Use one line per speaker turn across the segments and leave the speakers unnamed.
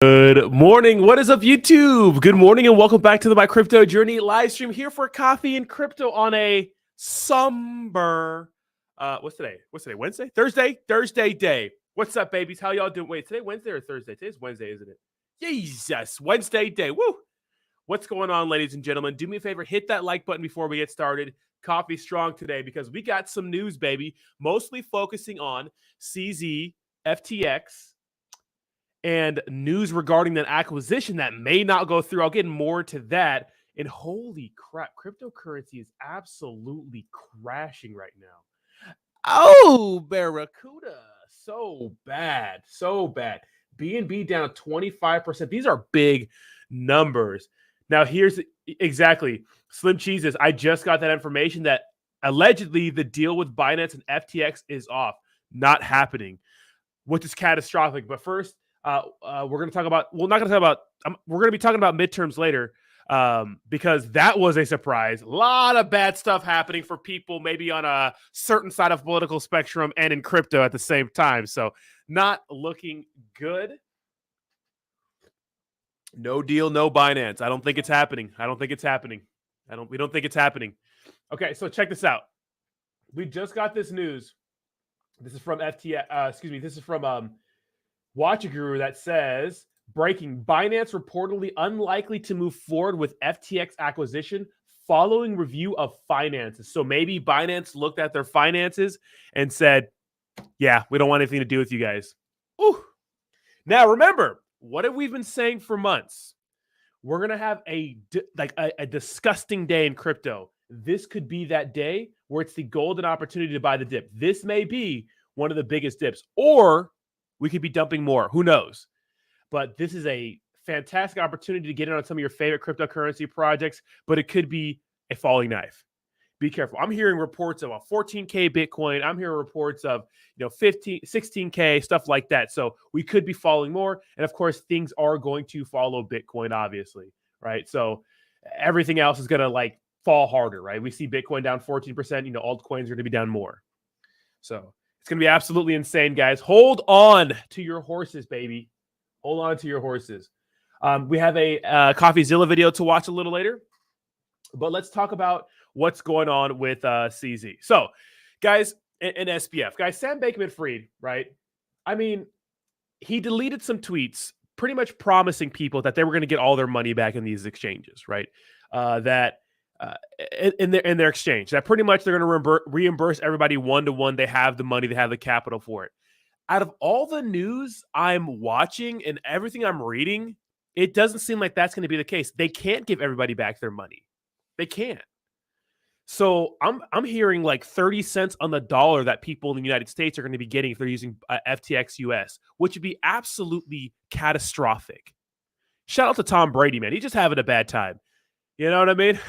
Good morning. What is up, YouTube? Good morning and welcome back to the My Crypto Journey live stream here for coffee and crypto on a somber what's today? Wednesday? Thursday day. What's up, babies? How y'all doing? Wait, today Wednesday or Thursday? Today's Wednesday, isn't it? Jesus, Wednesday day. Woo! What's going on, ladies and gentlemen? Do me a favor, hit that like button before we get started. Coffee strong today because we got some news, baby. Mostly focusing on CZ, FTX, and news regarding that acquisition that may not go through. I'll get more to that. And holy crap, cryptocurrency is absolutely crashing right now. Oh, Barracuda. So bad. So bad. BNB down 25%. These are big numbers. Now, here's exactly Slim Cheeses. I just got that information that allegedly the deal with Binance and FTX is off, not happening, which is catastrophic. But first, we're going to talk about, we're going to be talking about midterms later because that was a surprise. A lot of bad stuff happening for people maybe on a certain side of political spectrum and in crypto at the same time. So not looking good. No deal, no Binance. I don't think it's happening. We don't think it's happening. Okay, so check this out. We just got this news. This is from FTX. This is from Watch a Guru that says, breaking, Binance reportedly unlikely to move forward with FTX acquisition following review of finances. So maybe Binance looked at their finances and said, yeah, we don't want anything to do with you guys. Ooh. Now, remember, what have we been saying for months? We're going to have a disgusting day in crypto. This could be that day where it's the golden opportunity to buy the dip. This may be one of the biggest dips, or we could be dumping more. Who knows? But this is a fantastic opportunity to get in on some of your favorite cryptocurrency projects, but it could be a falling knife. Be careful. I'm hearing reports of a 14K Bitcoin. I'm hearing reports of 15, 16K, stuff like that. So we could be falling more. And of course, things are going to follow Bitcoin, obviously, right? So everything else is going to fall harder, right? We see Bitcoin down 14%, altcoins are going to be down more. So it's going to be absolutely insane, guys. Hold on to your horses, baby. Hold on to your horses. We have a CoffeeZilla video to watch a little later. But let's talk about what's going on with CZ. So, guys, in SBF, guys, Sam Bankman-Fried, right? I mean, he deleted some tweets pretty much promising people that they were going to get all their money back in these exchanges, right? In their exchange, that pretty much they're going to reimburse everybody one-to-one. They have the money, they have the capital for it. Out of all the news I'm watching and everything I'm reading, it doesn't seem like that's going to be the case. They can't give everybody back their money. They can't. So I'm hearing 30 cents on the dollar that people in the United States are going to be getting if they're using FTX US, which would be absolutely catastrophic. Shout out to Tom Brady, man. He's just having a bad time. You know what I mean?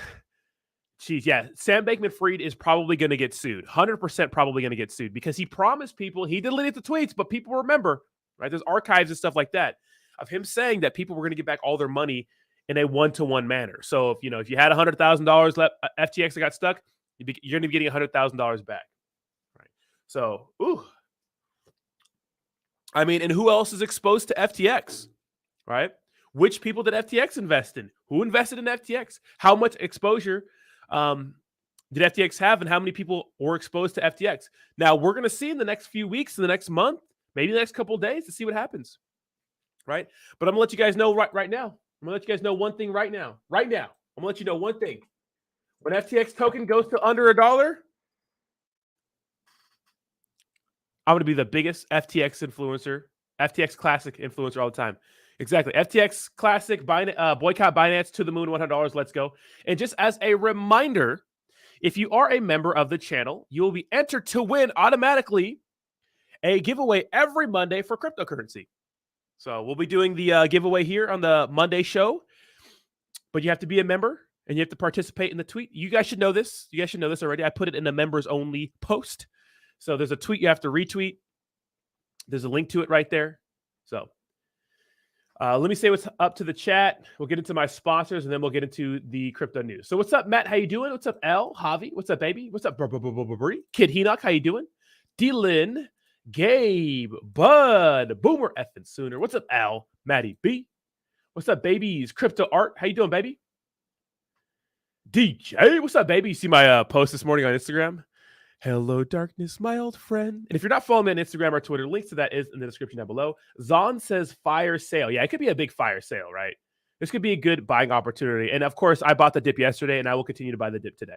Jeez, yeah. Sam Bankman-Fried is probably going to get sued. 100% probably going to get sued because he promised people, he deleted the tweets, but people remember, right? There's archives and stuff like that of him saying that people were going to get back all their money in a one-to-one manner. So if you had $100,000 left, FTX that got stuck, you're going to be getting $100,000 back. Right. So, I mean, and who else is exposed to FTX? Right? Which people did FTX invest in? Who invested in FTX? How much exposure did FTX have, and how many people were exposed to FTX? Now we're going to see in the next few weeks, in the next month, maybe the next couple of days to see what happens. Right? But I'm going to let you guys know right now. I'm going to let you guys know one thing right now. Right now. I'm going to let you know one thing. When FTX token goes to under $1, I'm going to be the biggest FTX influencer, FTX Classic influencer all the time. Exactly. FTX Classic, boycott Binance to the moon, $100. Let's go. And just as a reminder, if you are a member of the channel, you will be entered to win automatically a giveaway every Monday for cryptocurrency. So we'll be doing the giveaway here on the Monday show, but you have to be a member and you have to participate in the tweet. You guys should know this. You guys should know this already. I put it in the members only post. So there's a tweet you have to retweet. There's a link to it right there. So let me say what's up to the chat. We'll get into my sponsors and then we'll get into the crypto news. So what's up, Matt? How you doing? What's up, L? Javi? What's up, baby? What's up, Kid Henoch? How you doing? D-Lin, Gabe, Bud, Boomer effing Sooner. What's up, Al? Maddie B. What's up, babies? Crypto Art. How you doing, baby? DJ, what's up, baby? You see my post this morning on Instagram? Hello, darkness, my old friend. And if you're not following me on Instagram or Twitter, links to that is in the description down below. Zon says fire sale. Yeah, it could be a big fire sale, right? This could be a good buying opportunity. And of course, I bought the dip yesterday, and I will continue to buy the dip today.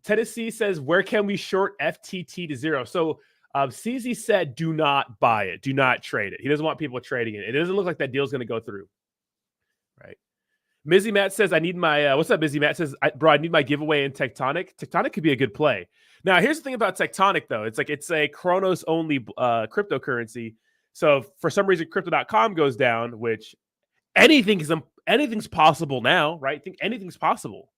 Tennessee says, where can we short FTT to zero? So CZ said, do not buy it. Do not trade it. He doesn't want people trading it. It doesn't look like that deal's going to go through, right? Mizzy Matt says, I need my, what's up, Mizzy Matt says, bro, I need my giveaway in Tectonic. Tectonic could be a good play. Now, here's the thing about Tectonic, though. It's like it's a Chronos-only cryptocurrency. So for some reason, Crypto.com goes down, which anything's possible now, right? I think anything's possible.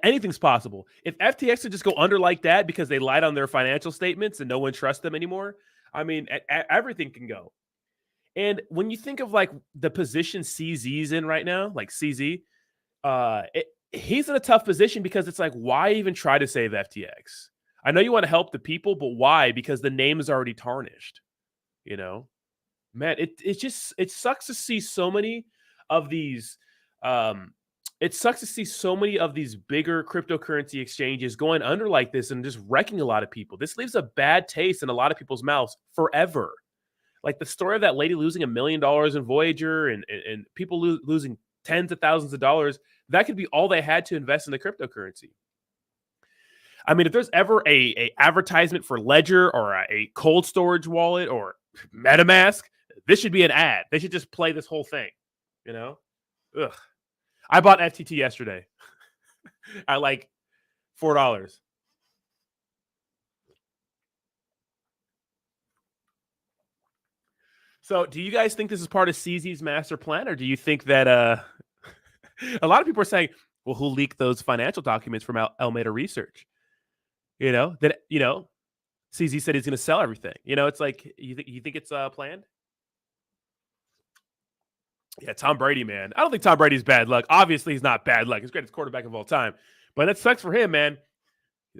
Anything's possible. If FTX would just go under like that because they lied on their financial statements and no one trusts them anymore, I mean, everything can go. And when you think of like the position CZ's in right now, like CZ, he's in a tough position because it's like, why even try to save FTX? I know you want to help the people, but why? Because the name is already tarnished. You know, man, it sucks to see so many of these. It sucks to see so many of these bigger cryptocurrency exchanges going under like this and just wrecking a lot of people. This leaves a bad taste in a lot of people's mouths forever. Like the story of that lady losing $1 million in Voyager and people losing tens of thousands of dollars, that could be all they had to invest in the cryptocurrency. I mean, if there's ever a advertisement for Ledger or a cold storage wallet or MetaMask, this should be an ad. They should just play this whole thing, you know? Ugh. I bought FTT yesterday at like $4. So do you guys think this is part of CZ's master plan, or do you think that a lot of people are saying, well, who leaked those financial documents from Alameda Research? You know, that, you know, CZ said he's going to sell everything. You know, it's like, you think it's planned? Yeah, Tom Brady, man. I don't think Tom Brady's bad luck. Obviously, he's not bad luck. He's the greatest quarterback of all time. But that sucks for him, man.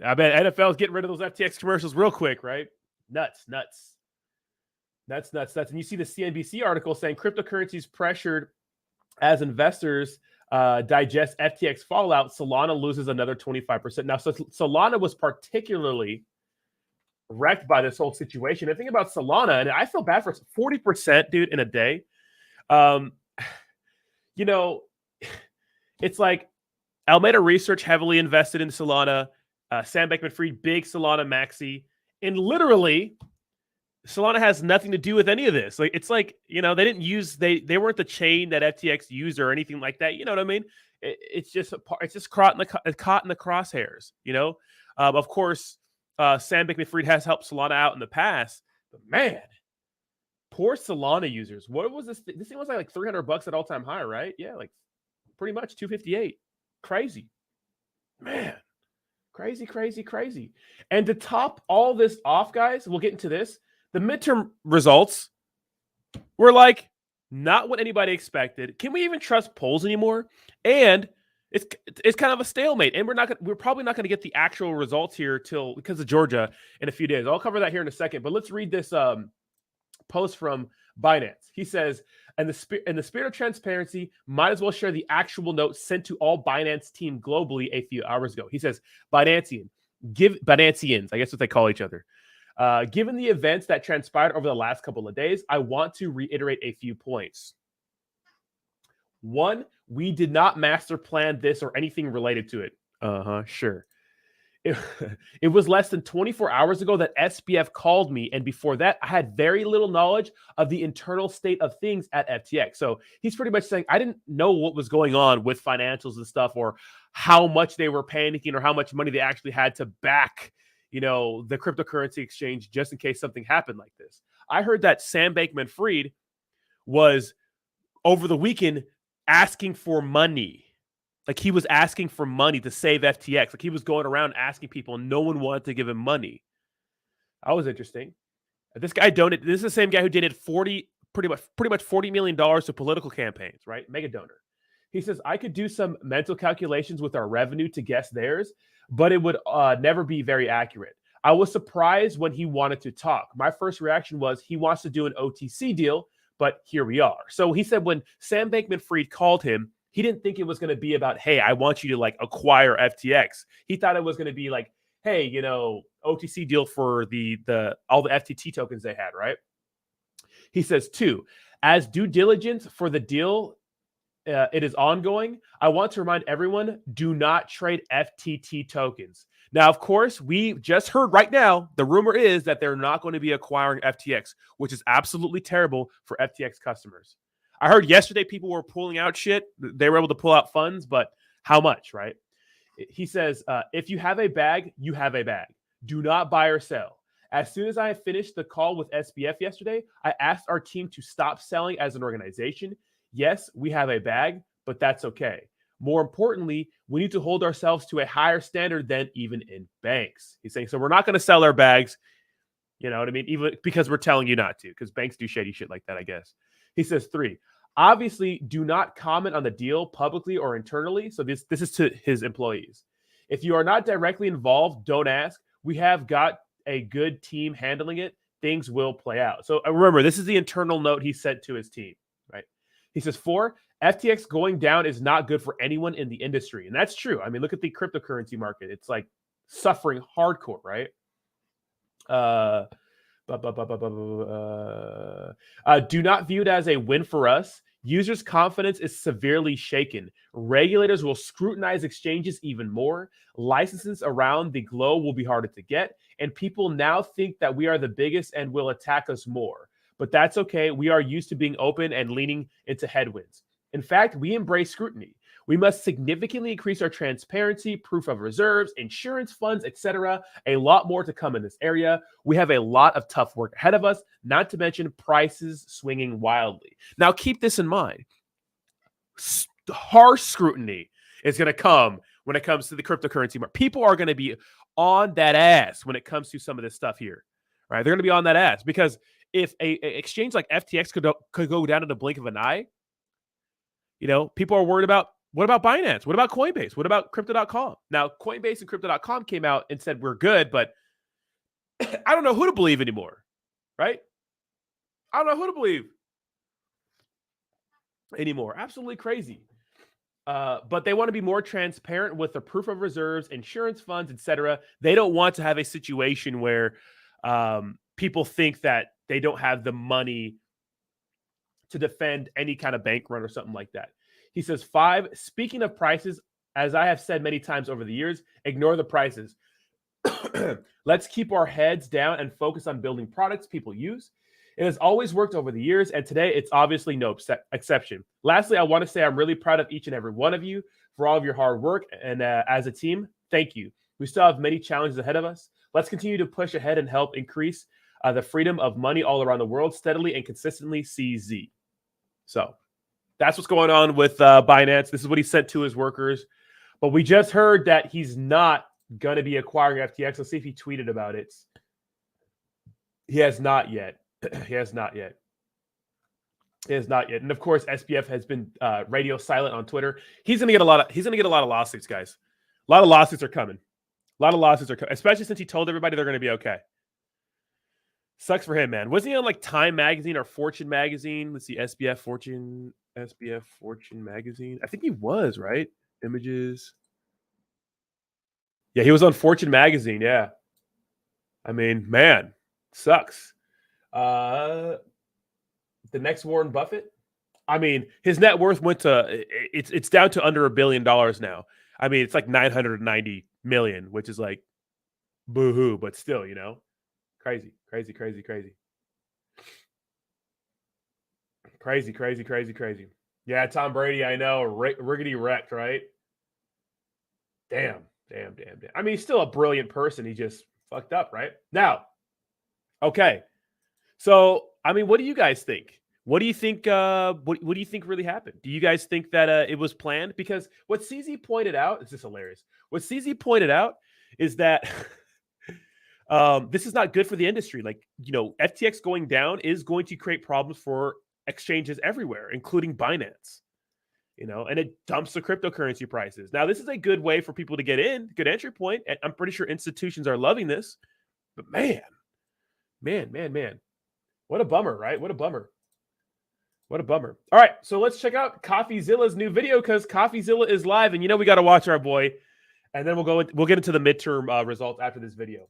I bet NFL is getting rid of those FTX commercials real quick, right? Nuts. And you see the CNBC article saying cryptocurrencies pressured as investors digest FTX fallout. Solana loses another 25%. Now, so Solana was particularly wrecked by this whole situation. And think about Solana, and I feel bad for 40%, dude, in a day. You know, it's like Alameda Research heavily invested in Solana. Sam Bankman-Fried, big Solana maxi. And literally, Solana has nothing to do with any of this. Like, it's like, you know, they didn't use, they weren't the chain that FTX used or anything like that. You know what I mean? It's just caught in the crosshairs, you know? Of course, Sam Bankman-Fried has helped Solana out in the past, but man, poor Solana users. What was this? This thing was like $300 at all-time high, right? Yeah, like pretty much 258. Crazy. Man. Crazy. And to top all this off, guys, we'll get into this. The midterm results were like not what anybody expected. Can we even trust polls anymore? And it's kind of a stalemate. And we're probably not going to get the actual results here because of Georgia in a few days. I'll cover that here in a second. But let's read this post from Binance. He says, in the spirit of transparency, might as well share the actual note sent to all Binance team globally a few hours ago. He says, Binancians, I guess what they call each other. Given the events that transpired over the last couple of days, I want to reiterate a few points. One, we did not master plan this or anything related to it. Sure. It was less than 24 hours ago that SBF called me. And before that, I had very little knowledge of the internal state of things at FTX. So he's pretty much saying, I didn't know what was going on with financials and stuff, or how much they were panicking, or how much money they actually had to back, you know, the cryptocurrency exchange just in case something happened like this. I heard that Sam Bankman-Fried was over the weekend asking for money. Like, he was asking for money to save FTX. Like, he was going around asking people, and no one wanted to give him money. That was interesting. This guy donated. This is the same guy who donated pretty much $40 million to political campaigns, right? Mega donor. He says, I could do some mental calculations with our revenue to guess theirs, but it would never be very accurate. I was surprised when he wanted to talk. My first reaction was he wants to do an OTC deal, but here we are. So he said when Sam Bankman-Fried called him, he didn't think it was going to be about, hey, I want you to like acquire FTX. He thought it was going to be like, hey, you know, OTC deal for the all the FTT tokens they had, right? He says, two, as due diligence for the deal, it is ongoing. I want to remind everyone, do not trade FTT tokens. Now, of course, we just heard right now, the rumor is that they're not going to be acquiring FTX, which is absolutely terrible for FTX customers. I heard yesterday people were pulling out shit. They were able to pull out funds, but how much, right? He says, if you have a bag, you have a bag. Do not buy or sell. As soon as I finished the call with SBF yesterday, I asked our team to stop selling as an organization. Yes, we have a bag, but that's okay. More importantly, we need to hold ourselves to a higher standard than even in banks. He's saying, so we're not going to sell our bags, you know what I mean? Even because we're telling you not to, because banks do shady shit like that, I guess. He says, three, obviously do not comment on the deal publicly or internally. So this is to his employees. If you are not directly involved, don't ask. We have got a good team handling it. Things will play out. So remember, this is the internal note he sent to his team, right? He says, four, FTX going down is not good for anyone in the industry. And that's true. I mean, look at the cryptocurrency market. It's like suffering hardcore, right? Do not view it as a win for us. Users' confidence is severely shaken. Regulators will scrutinize exchanges even more. Licenses around the globe will be harder to get. And people now think that we are the biggest and will attack us more. But that's okay. We are used to being open and leaning into headwinds. In fact, we embrace scrutiny. We must significantly increase our transparency, proof of reserves, insurance funds, etc. A lot more to come in this area. We have a lot of tough work ahead of us, not to mention prices swinging wildly. Now, keep this in mind. Harsh scrutiny is going to come when it comes to the cryptocurrency market. People are going to be on that ass when it comes to some of this stuff here, right? They're going to be on that ass because if a exchange like FTX could go down in the blink of an eye, you know, people are worried about, what about Binance? What about Coinbase? What about Crypto.com? Now, Coinbase and Crypto.com came out and said we're good, but I don't know who to believe anymore, right? I don't know who to believe anymore. Absolutely crazy. But they want to be more transparent with the proof of reserves, insurance funds, etc. They don't want to have a situation where people think that they don't have the money to defend any kind of bank run or something like that. He says, five, speaking of prices, as I have said many times over the years, ignore the prices. Let's keep our heads down and focus on building products people use. It has always worked over the years, and today it's obviously no exception. Lastly, I want to say I'm really proud of each and every one of you for all of your hard work, and as a team, thank you. We still have many challenges ahead of us. Let's continue to push ahead and help increase the freedom of money all around the world steadily and consistently, CZ. So that's what's going on with Binance. This is what he sent to his workers. But we just heard that he's not going to be acquiring FTX. Let's see if he tweeted about it. He has not yet. He has not yet. He has not yet. And of course, SBF has been radio silent on Twitter. He's going to get a lot of lawsuits, guys. A lot of lawsuits are coming. A lot of lawsuits are coming, especially since he told everybody they're going to be okay. Sucks for him, man. Wasn't he on like Time Magazine or Fortune Magazine? Let's see, SBF Fortune Magazine. I think he was, right? Images. Yeah, he was on Fortune Magazine. Yeah. I mean, man, sucks. The next Warren Buffett. I mean, his net worth went to it's down to under $1 billion now. I mean, it's like 990 million, which is like boo-hoo, but still, you know, crazy. Yeah, Tom Brady, I know, riggedy wrecked, right? Damn. I mean, he's still a brilliant person. He just fucked up, right? Now, okay. So, I mean, what do you guys think? What do you think? What do you think really happened? Do you guys think that it was planned? Because what CZ pointed out, it's just hilarious. What CZ pointed out is that this is not good for the industry. Like, you know, FTX going down is going to create problems for exchanges everywhere, including Binance. You know, and it dumps the cryptocurrency prices. Now, this is a good way for people to get in, good entry point. I'm pretty sure institutions are loving this. But man, what a bummer, right? What a bummer. What a bummer. All right, so let's check out CoffeeZilla's new video because CoffeeZilla is live, and we got to watch our boy, and then we'll get into the midterm results after this video.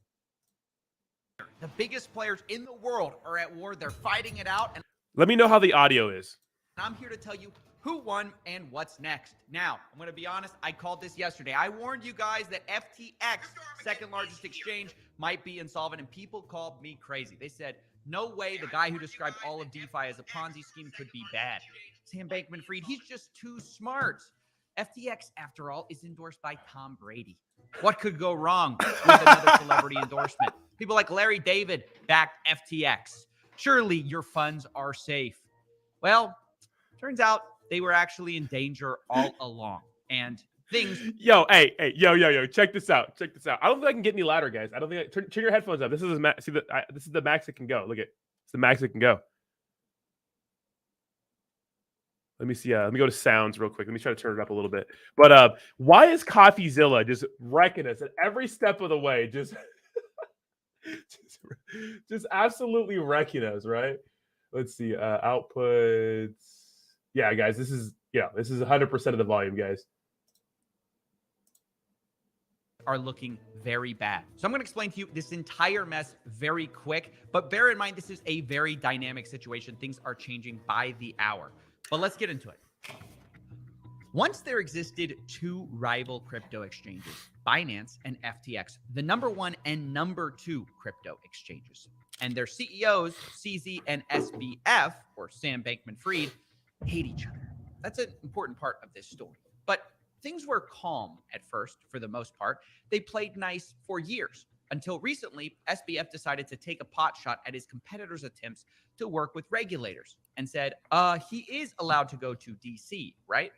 The biggest players in the world are at war. They're fighting it out. And
let me know how the audio is.
I'm here to tell you who won and what's next. Now, I'm going to be honest. I called this yesterday. I warned you guys that FTX, second largest exchange, might be insolvent, and people called me crazy. They said, no way the guy who described all of DeFi as a Ponzi scheme could be bad. Sam Bankman-Fried, he's just too smart. FTX, after all, is endorsed by Tom Brady. What could go wrong with another celebrity endorsement? People like Larry David backed FTX. Surely your funds are safe. Well, turns out they were actually in danger all along. And things...
Yo, check this out. Check this out. I don't think I can get any louder, guys. I don't think turn your headphones up. This is this is the max it can go. Look at it's the max it can go. Let me see. Let me go to sounds real quick. Let me try to turn it up a little bit. But why is CoffeeZilla just wrecking us at every step of the way? Just just absolutely wrecking us, right? Let's see. Outputs. Yeah, guys, this is 100% of the volume, guys.
Are looking very bad. So I'm going to explain to you this entire mess very quick, but bear in mind, this is a very dynamic situation. Things are changing by the hour, but let's get into it. Once there existed two rival crypto exchanges, Binance and FTX, the number one and number two crypto exchanges, and their CEOs, CZ and SBF, or Sam Bankman-Fried, hate each other. That's an important part of this story. But things were calm at first, for the most part. They played nice for years until recently, SBF decided to take a pot shot at his competitors' attempts to work with regulators and said, he is allowed to go to DC, right?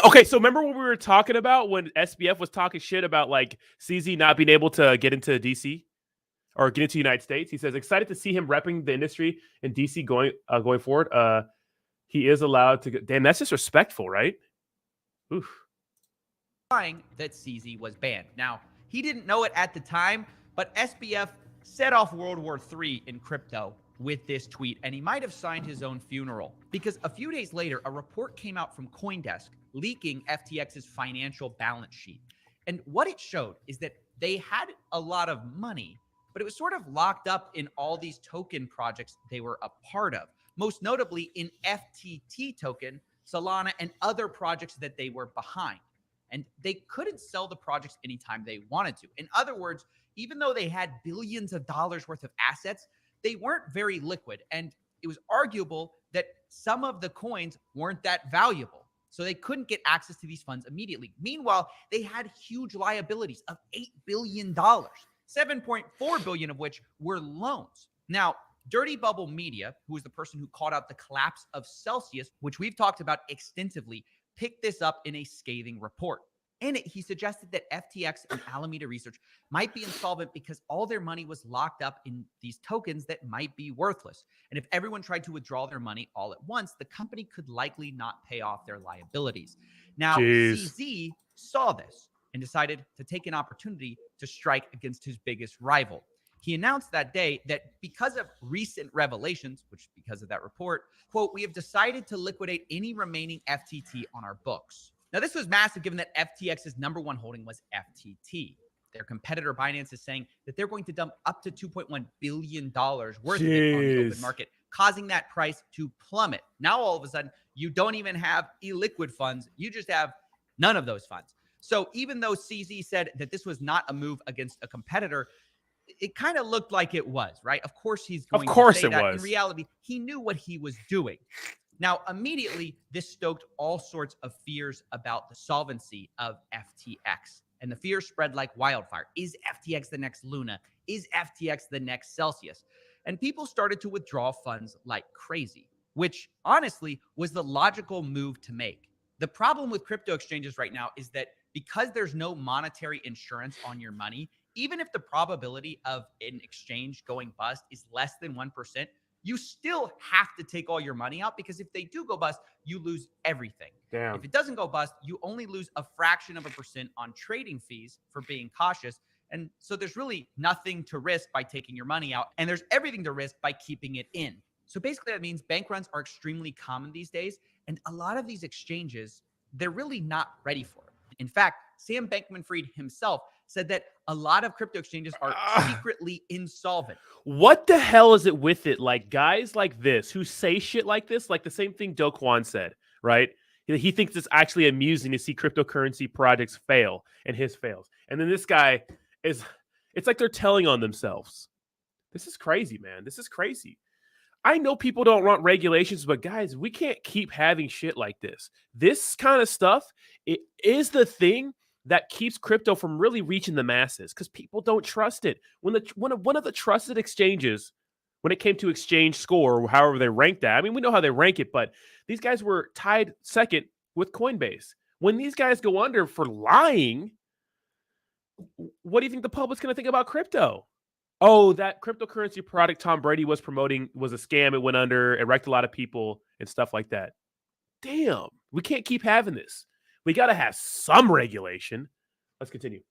Okay, so remember what we were talking about when SBF was talking shit about like CZ not being able to get into DC or get into the United States? He says, excited to see him repping the industry in DC going forward. He is allowed to go. Damn, that's disrespectful, right? Oof.
That CZ was banned. Now, he didn't know it at the time, but SBF set off World War III in crypto with this tweet, and he might have signed his own funeral because a few days later, a report came out from CoinDesk leaking FTX's financial balance sheet. And what it showed is that they had a lot of money, but it was sort of locked up in all these token projects they were a part of, most notably in FTT token, Solana, and other projects that they were behind. And they couldn't sell the projects anytime they wanted to. In other words, even though they had billions of dollars worth of assets, they weren't very liquid. And it was arguable that some of the coins weren't that valuable. So they couldn't get access to these funds immediately. Meanwhile, they had huge liabilities of $8 billion, $7.4 billion of which were loans. Now, Dirty Bubble Media, who is the person who called out the collapse of Celsius, which we've talked about extensively, picked this up in a scathing report. In it, he suggested that FTX and Alameda Research might be insolvent because all their money was locked up in these tokens that might be worthless. And if everyone tried to withdraw their money all at once, the company could likely not pay off their liabilities. Now, CZ saw this and decided to take an opportunity to strike against his biggest rival. He announced that day that because of recent revelations, which because of that report, quote, we have decided to liquidate any remaining FTT on our books. Now, this was massive given that FTX's number one holding was FTT. Their competitor Binance is saying that they're going to dump up to $2.1 billion worth of it on the open market, causing that price to plummet. Now, all of a sudden, you don't even have illiquid funds. You just have none of those funds. So even though CZ said that this was not a move against a competitor, it kind of looked like it was, right? Of course he's going to say that. In reality, he knew what he was doing. Now, immediately, this stoked all sorts of fears about the solvency of FTX. And the fear spread like wildfire. Is FTX the next Luna? Is FTX the next Celsius? And people started to withdraw funds like crazy, which honestly was the logical move to make. The problem with crypto exchanges right now is that because there's no monetary insurance on your money, even if the probability of an exchange going bust is less than 1%, you still have to take all your money out because if they do go bust, you lose everything. If it doesn't go bust, you only lose a fraction of a percent on trading fees for being cautious. And so there's really nothing to risk by taking your money out, and there's everything to risk by keeping it in. So basically that means bank runs are extremely common these days, and a lot of these exchanges, they're really not ready for it. In fact, Sam Bankman-Fried himself said that a lot of crypto exchanges are secretly insolvent.
What the hell is it with it? Like guys like this who say shit like this, like the same thing Do Kwon said, right? He thinks it's actually amusing to see cryptocurrency projects fail and his fails. And then this guy it's like they're telling on themselves. This is crazy, man. This is crazy. I know people don't want regulations, but guys, we can't keep having shit like this. This kind of stuff, it is the thing that keeps crypto from really reaching the masses because people don't trust it. When one of the trusted exchanges, when it came to exchange score, or however they ranked that, I mean, we know how they rank it, but these guys were tied second with Coinbase. When these guys go under for lying, what do you think the public's going to think about crypto? Oh, that cryptocurrency product Tom Brady was promoting was a scam. It went under. It wrecked a lot of people and stuff like that. Damn, we can't keep having this. We got to have some regulation. Let's continue.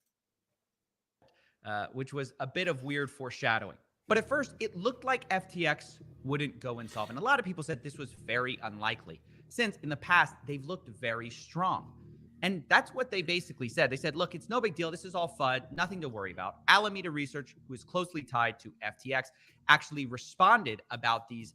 Which was a bit of weird foreshadowing. But at first, it looked like FTX wouldn't go insolvent. A lot of people said this was very unlikely, since in the past, they've looked very strong. And that's what they basically said. They said, look, it's no big deal. This is all FUD, nothing to worry about. Alameda Research, who is closely tied to FTX, actually responded about these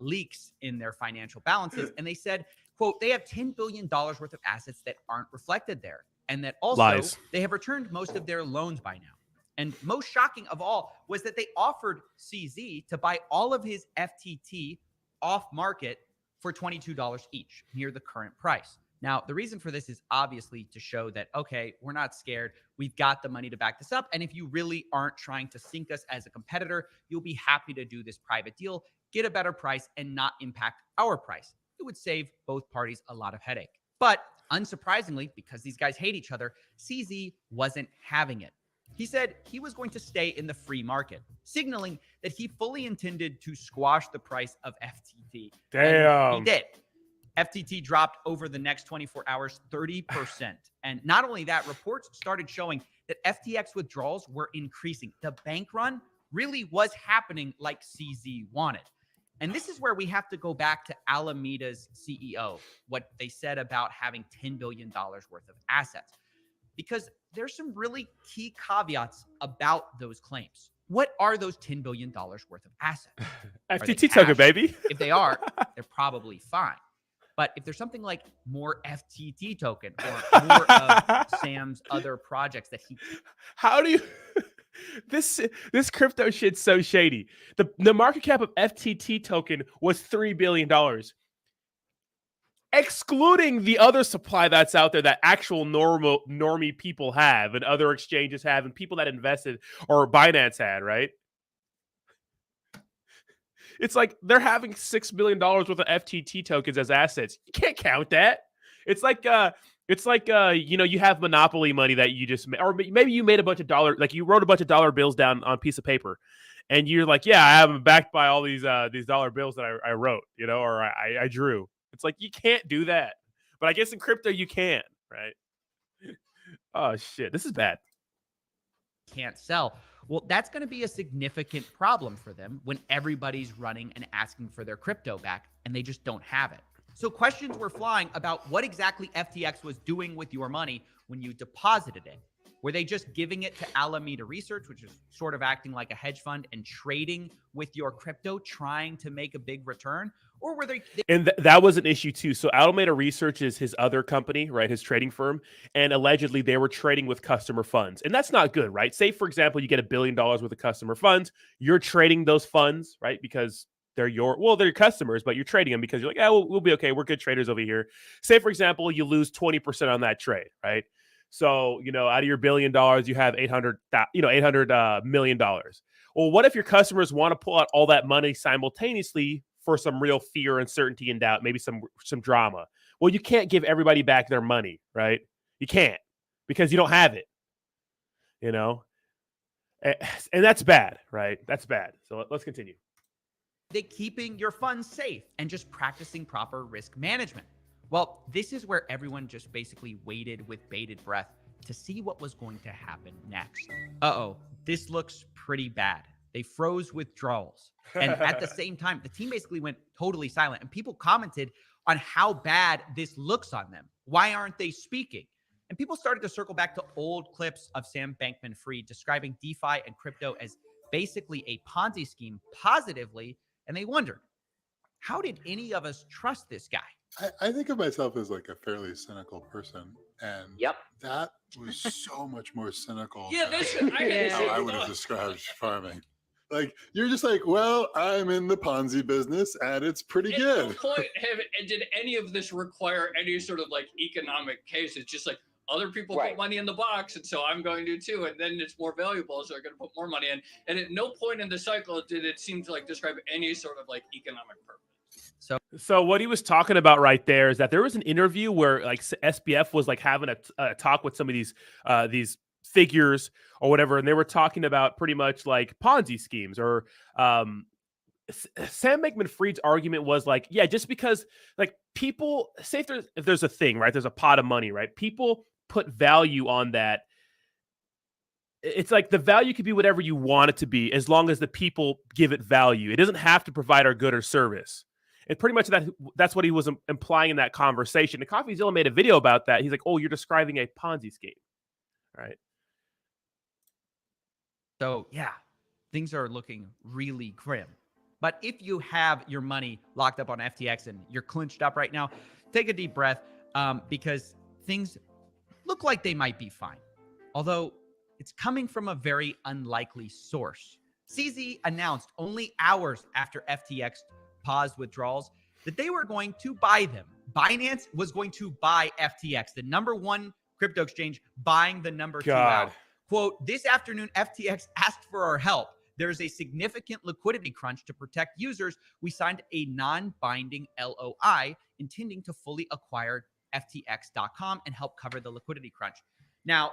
leaks in their financial balances. And they said, quote, they have $10 billion worth of assets that aren't reflected there. And that also they have returned most of their loans by now. And most shocking of all was that they offered CZ to buy all of his FTT off market for $22 each, near the current price. Now, the reason for this is obviously to show that, okay, we're not scared. We've got the money to back this up. And if you really aren't trying to sink us as a competitor, you'll be happy to do this private deal, get a better price, and not impact our price. It would save both parties a lot of headache. But unsurprisingly, because these guys hate each other, CZ wasn't having it. He said he was going to stay in the free market, signaling that he fully intended to squash the price of FTT.
Damn.
And he did. FTT dropped over the next 24 hours 30%. And not only that, reports started showing that FTX withdrawals were increasing. The bank run really was happening like CZ wanted. And this is where we have to go back to Alameda's CEO, what they said about having $10 billion worth of assets, because there's some really key caveats about those claims. What are those $10 billion worth of assets?
FTT token, baby.
If they are, they're probably fine. But if there's something like more FTT token or more of Sam's other projects that he...
How do you... This crypto shit's so shady. The market cap of FTT token was $3 billion. Excluding the other supply that's out there that actual normie people have and other exchanges have and people that invested or Binance had, right? It's like they're having $6 billion worth of FTT tokens as assets. You can't count that. It's like you know, you have monopoly money that you just or maybe you made a bunch of like you wrote a bunch of dollar bills down on a piece of paper, and you're like, yeah, I have them backed by all these dollar bills that I wrote, you know, or I drew. It's like you can't do that, but I guess in crypto you can, right? Oh shit, this is bad.
Can't sell. Well, that's going to be a significant problem for them when everybody's running and asking for their crypto back and they just don't have it. So questions were flying about what exactly FTX was doing with your money when you deposited it. Were they just giving it to Alameda Research, which is sort of acting like a hedge fund and trading with your crypto, trying to make a big return? Or were they...
And that was an issue too. So Alameda Research is his other company, right? His trading firm. And allegedly they were trading with customer funds. And that's not good, right? Say, for example, you get $1 billion worth of customer funds. You're trading those funds, right? Because they're your customers, but you're trading them because you're like, yeah, we'll be okay. We're good traders over here. Say, for example, you lose 20% on that trade, right? So, you know, out of your $1 billion, you have $800 million. Well, what if your customers want to pull out all that money simultaneously for some real fear, uncertainty, and doubt, maybe some drama? Well, you can't give everybody back their money, right? You can't because you don't have it, you know? And that's bad, right? That's bad. So let's continue.
They keeping your funds safe and just practicing proper risk management. Well, this is where everyone just basically waited with bated breath to see what was going to happen next. Uh-oh, this looks pretty bad. They froze withdrawals. And at the same time, the team basically went totally silent. And people commented on how bad this looks on them. Why aren't they speaking? And people started to circle back to old clips of Sam Bankman-Fried describing DeFi and crypto as basically a Ponzi scheme positively. And they wondered, how did any of us trust this guy?
I think of myself as like a fairly cynical person, and that was so much more cynical than how I would have described farming. Like, you're just like, well, I'm in the Ponzi business and it's pretty good.
At no point did any of this require any sort of like economic case. It's just like other people put money in the box, and so I'm going to too, and then it's more valuable, so I'm going to put more money in. And at no point in the cycle did it seem to like describe any sort of like economic purpose.
So what he was talking about right there is that there was an interview where like SBF was like having a talk with some of these figures or whatever, and they were talking about pretty much like Ponzi schemes or Sam Bankman-Fried's argument was like, yeah, just because like people say if there's a thing, right, there's a pot of money, right, people put value on that. It's like the value could be whatever you want it to be as long as the people give it value. It doesn't have to provide our good or service. And pretty much that's what he was implying in that conversation. And CoffeeZilla made a video about that. He's like, oh, you're describing a Ponzi scheme. Right.
So, yeah, things are looking really grim. But if you have your money locked up on FTX and you're clinched up right now, take a deep breath because things look like they might be fine. Although it's coming from a very unlikely source. CZ announced only hours after FTX paused withdrawals that they were going to buy them. Binance was going to buy FTX, the number one crypto exchange, buying the number two out. Quote, this afternoon, FTX asked for our help. There's a significant liquidity crunch to protect users. We signed a non-binding LOI intending to fully acquire FTX.com and help cover the liquidity crunch. Now,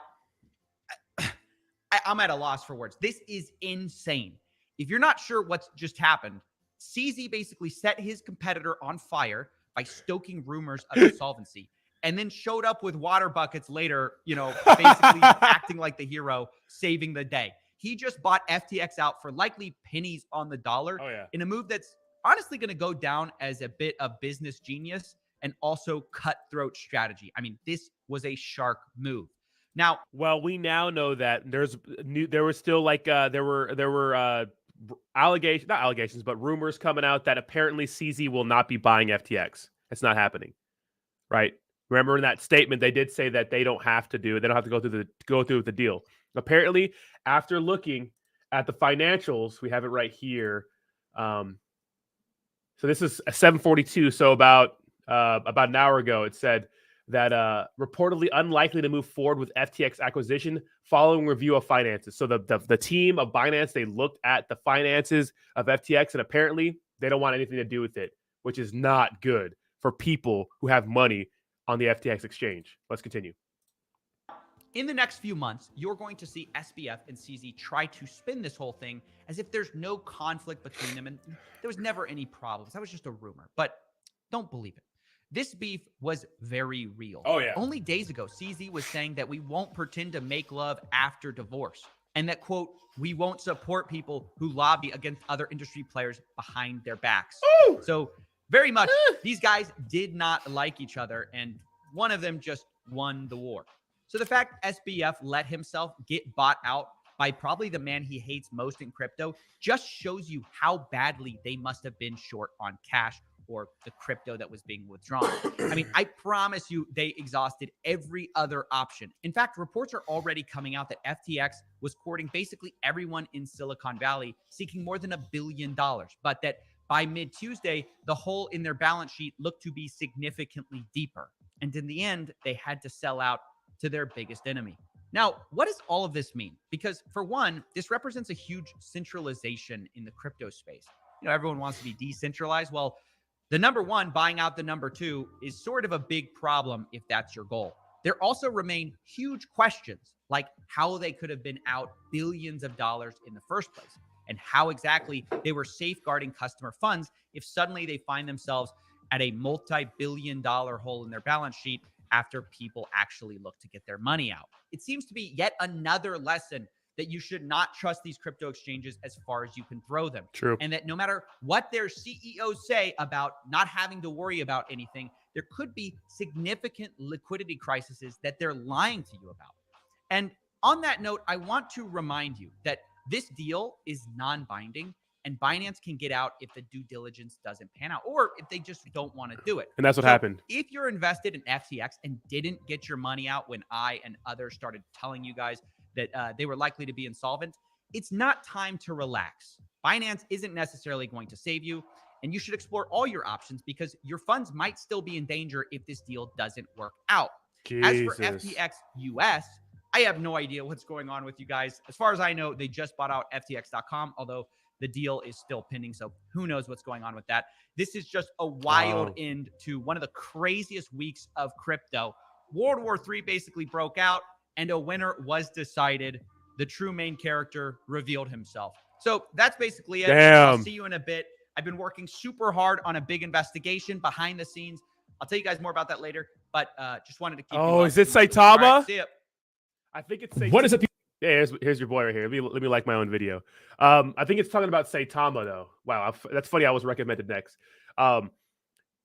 I'm at a loss for words. This is insane. If you're not sure what's just happened, CZ basically set his competitor on fire by stoking rumors of insolvency and then showed up with water buckets later, basically acting like the hero, saving the day. He just bought FTX out for likely pennies on the dollar in a move that's honestly going to go down as a bit of business genius and also cutthroat strategy. I mean, this was a shark move. Now,
well, we now know that there was still like there were not allegations, but rumors coming out that apparently CZ will not be buying FTX. It's not happening, right? Remember in that statement, they did say that they don't have to go through with the deal. Apparently, after looking at the financials, we have it right here. So this is a 742. So about an hour ago, it said that reportedly unlikely to move forward with FTX acquisition following review of finances. So the team of Binance, they looked at the finances of FTX, and apparently they don't want anything to do with it, which is not good for people who have money on the FTX exchange. Let's continue.
In the next few months, you're going to see SBF and CZ try to spin this whole thing as if there's no conflict between them and there was never any problems. That was just a rumor, but don't believe it. This beef was very real.
Oh, yeah.
Only days ago, CZ was saying that we won't pretend to make love after divorce and that, quote, we won't support people who lobby against other industry players behind their backs.
Ooh.
So very much these guys did not like each other, and one of them just won the war. So the fact SBF let himself get bought out by probably the man he hates most in crypto just shows you how badly they must have been short on cash or the crypto that was being withdrawn. I mean, I promise you they exhausted every other option. In fact, reports are already coming out that FTX was courting basically everyone in Silicon Valley, seeking more than $1 billion, but that by mid-Tuesday, the hole in their balance sheet looked to be significantly deeper. And in the end, they had to sell out to their biggest enemy. Now, what does all of this mean? Because for one, this represents a huge centralization in the crypto space. Everyone wants to be decentralized. Well, the number one buying out the number two is sort of a big problem if that's your goal. There also remain huge questions like how they could have been out billions of dollars in the first place and how exactly they were safeguarding customer funds if suddenly they find themselves at a multi-billion-dollar hole in their balance sheet after people actually look to get their money out. It seems to be yet another lesson that you should not trust these crypto exchanges as far as you can throw them.
True.
And that no matter what their CEOs say about not having to worry about anything, there could be significant liquidity crises that they're lying to you about. And on that note, I want to remind you that this deal is non-binding, and Binance can get out if the due diligence doesn't pan out, or if they just don't want to do it.
And that's what happened.
If you're invested in FTX and didn't get your money out when I and others started telling you guys that they were likely to be insolvent, it's not time to relax. Binance isn't necessarily going to save you, and you should explore all your options because your funds might still be in danger if this deal doesn't work out. As for FTX US, I have no idea what's going on with you guys. As far as I know, they just bought out FTX.com, although the deal is still pending, so who knows what's going on with that. This is just a wild end to one of the craziest weeks of crypto. World War III basically broke out, and a winner was decided. The true main character revealed himself. So that's basically it.
Damn.
I'll see you in a bit. I've been working super hard on a big investigation behind the scenes. I'll tell you guys more about that later, but just wanted to keep you
is it Saitama?
Right, see ya.
I think it's Saitama. What is it? Yeah, here's your boy right here. Let me like my own video. I think it's talking about Saitama, though. Wow, that's funny. I was recommended next.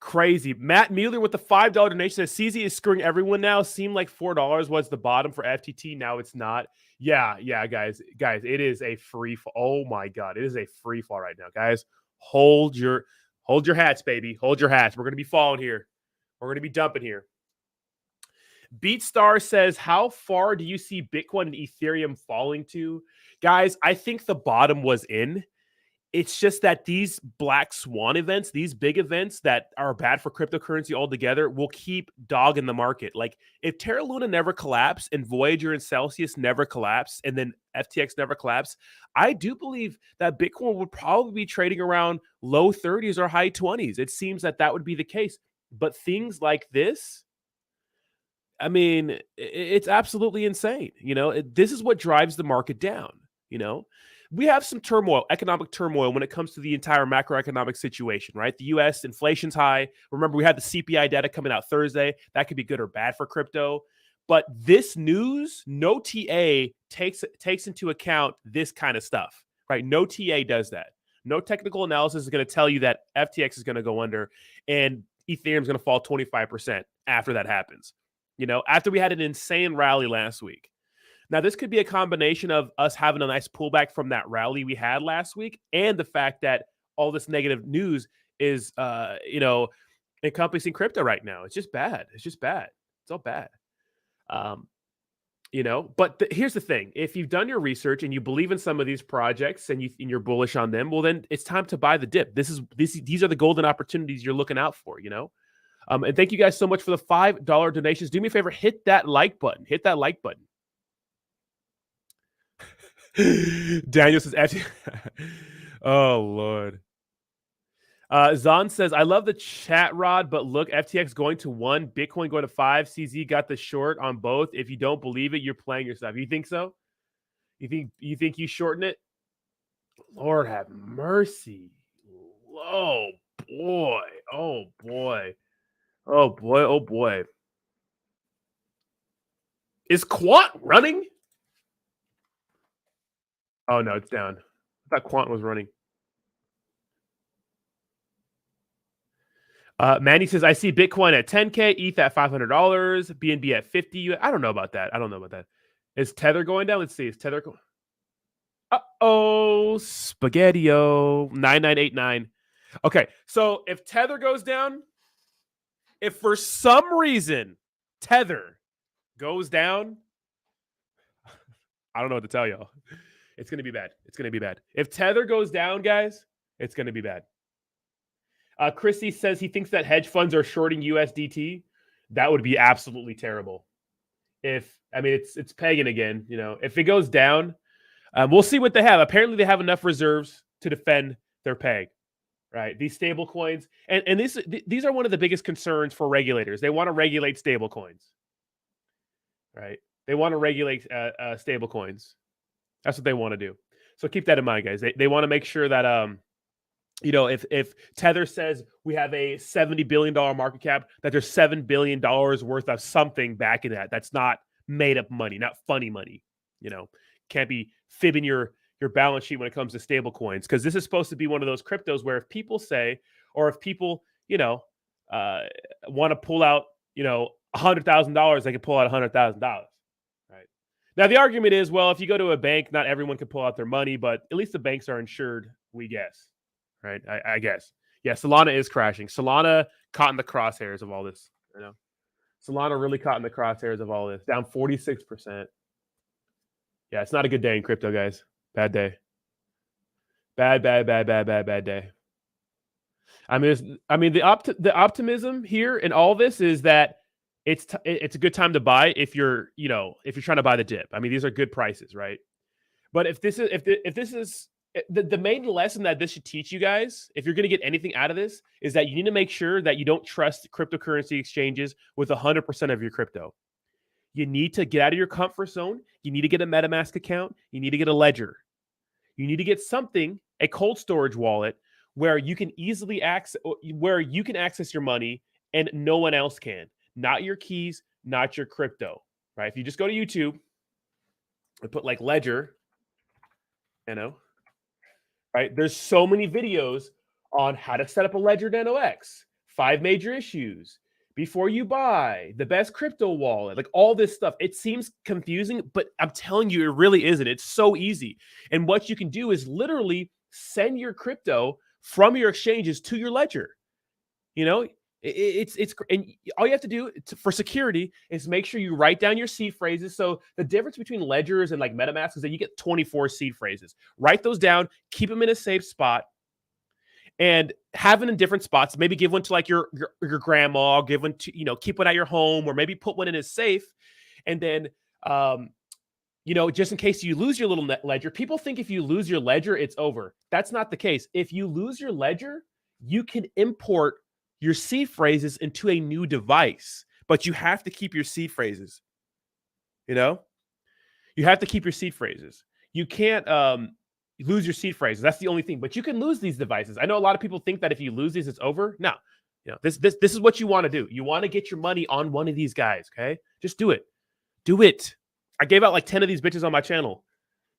Crazy. Matt Mueller with the $5 donation says CZ is screwing everyone now. Seemed like $4 was the bottom for FTT. Now it's not. Yeah, guys, it is a free fall. Oh my God, it is a free fall right now, guys. Hold your hats, baby. Hold your hats. We're gonna be falling here. We're gonna be dumping here. BeatStar says, how far do you see Bitcoin and Ethereum falling to? Guys, I think the bottom was in. It's just that these black swan events, these big events that are bad for cryptocurrency altogether, will keep dogging the market. Like if Terra Luna never collapsed and Voyager and Celsius never collapsed and then FTX never collapsed, I do believe that Bitcoin would probably be trading around low 30s or high 20s. It seems that would be the case. But things like this, I mean, it's absolutely insane. This is what drives the market down. We have some turmoil, economic turmoil when it comes to the entire macroeconomic situation, right? The U.S. inflation's high. Remember, we had the CPI data coming out Thursday. That could be good or bad for crypto. But this news, no TA takes into account this kind of stuff, right? No TA does that. No technical analysis is going to tell you that FTX is going to go under and Ethereum is going to fall 25% after that happens. After we had an insane rally last week. Now, this could be a combination of us having a nice pullback from that rally we had last week and the fact that all this negative news is, encompassing crypto right now. It's just bad. It's all bad. But here's the thing. If you've done your research and you believe in some of these projects and you're bullish on them, well, then it's time to buy the dip. These are the golden opportunities you're looking out for, And thank you guys so much for the $5 donations. Do me a favor, hit that like button. Hit that like button. Daniel says, oh, Lord. Zahn says, I love the chat, Rod, but look, FTX going to 1, Bitcoin going to 5. CZ got the short on both. If you don't believe it, you're playing yourself. You think so? You think you shorten it? Lord have mercy. Oh, boy. Oh, boy. Oh, boy. Oh, boy. Is Quant running? Oh, no, it's down. I thought Quant was running. Manny says, I see Bitcoin at 10K, ETH at $500, BNB at 50. I don't know about that. Is Tether going down? Let's see. Is Tether going? Uh-oh, Spaghetti-O, 9989. Okay, so if Tether goes down, if for some reason Tether goes down, I don't know what to tell y'all. It's going to be bad. If Tether goes down, guys, it's going to be bad. Chrissy says he thinks that hedge funds are shorting USDT. That would be absolutely terrible. It's pegging again. If it goes down, we'll see what they have. Apparently, they have enough reserves to defend their peg, right? These stable coins, and these are one of the biggest concerns for regulators. They want to regulate stable coins, right? They want to regulate stable coins. That's what they want to do. So keep that in mind, guys. They want to make sure that if Tether says we have a $70 billion market cap, that there's $7 billion worth of something back in that. That's not made up money, not funny money. Can't be fibbing your balance sheet when it comes to stable coins, because this is supposed to be one of those cryptos where if people say, or if people, want to pull out, $100,000, they can pull out $100,000. Right. Now, the argument is, well, if you go to a bank, not everyone can pull out their money, but at least the banks are insured, we guess. Right. I guess. Yeah. Solana is crashing. Solana caught in the crosshairs of all this. Solana really caught in the crosshairs of all this. Down 46%. Yeah. It's not a good day in crypto, guys. Bad day. Bad day. I mean, the optimism here in all this is that it's a good time to buy if you're trying to buy the dip. I mean, these are good prices, right? But if this is the main lesson that this should teach you guys, if you're going to get anything out of this, is that you need to make sure that you don't trust cryptocurrency exchanges with 100% of your crypto. You need to get out of your comfort zone. You need to get a MetaMask account. You need to get a ledger. You need to get something, a cold storage wallet, where you can easily access your money and no one else can. Not your keys, not your crypto. Right? If you just go to YouTube and put like ledger, right? There's so many videos on how to set up a Ledger Nano X, 5 major issues, before you buy, the best crypto wallet, like all this stuff. It seems confusing, but I'm telling you, it really isn't. It's so easy. And what you can do is literally send your crypto from your exchanges to your ledger. It's and all you have to do for security is make sure you write down your seed phrases. So the difference between ledgers and like MetaMask is that you get 24 seed phrases. Write those down, keep them in a safe spot, and have them in different spots. Maybe give one to like your grandma, give one to, keep one at your home, or maybe put one in a safe. And then, just in case you lose your little ledger, people think if you lose your ledger, it's over. That's not the case. If you lose your ledger, you can import your seed phrases into a new device, but you have to keep your seed phrases. You have to keep your seed phrases. You can't lose your seed phrases. That's the only thing. But you can lose these devices. I know a lot of people think that if you lose these, it's over. No, this is what you want to do. You want to get your money on one of these guys. Okay, just do it. Do it. I gave out like 10 of these bitches on my channel.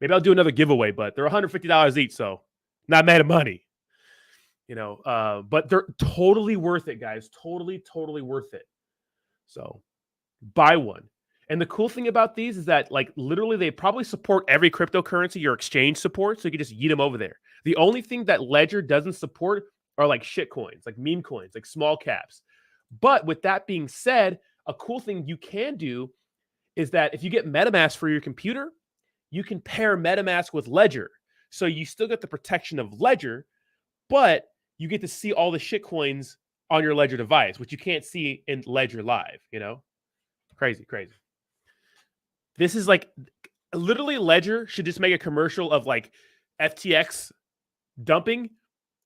Maybe I'll do another giveaway, but they're $150 each, so not made of money. But they're totally worth it, guys. Totally worth it. So buy one. And the cool thing about these is that, like, literally they probably support every cryptocurrency your exchange supports, so you can just yeet them over there. The only thing that Ledger doesn't support are like shit coins, like meme coins, like small caps. But with that being said, a cool thing you can do is that if you get MetaMask for your computer, you can pair MetaMask with Ledger. So you still get the protection of Ledger, but you get to see all the shit coins on your Ledger device, which you can't see in Ledger Live, Crazy. This is like, literally Ledger should just make a commercial of like FTX dumping,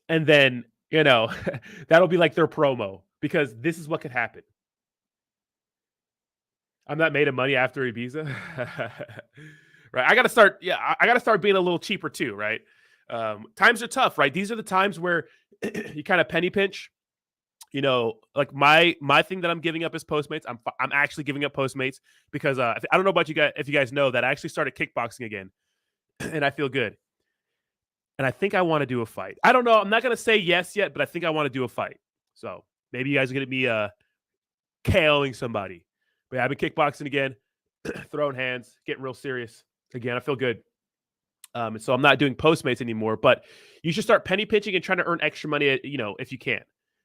and then, that'll be like their promo, because this is what could happen. I'm not made of money after Ibiza. Right. I got to start being a little cheaper too. Right. Times are tough, right? These are the times where you kind of penny pinch, like my thing that I'm giving up is Postmates. I'm actually giving up Postmates because I don't know about you guys, if you guys know that I actually started kickboxing again and I feel good. And I think I want to do a fight. I don't know. I'm not going to say yes yet, but I think I want to do a fight. So maybe you guys are going to be KOing somebody. But yeah, I've been kickboxing again, throwing hands, getting real serious again. I feel good. So I'm not doing Postmates anymore, but you should start penny pitching and trying to earn extra money, if you can.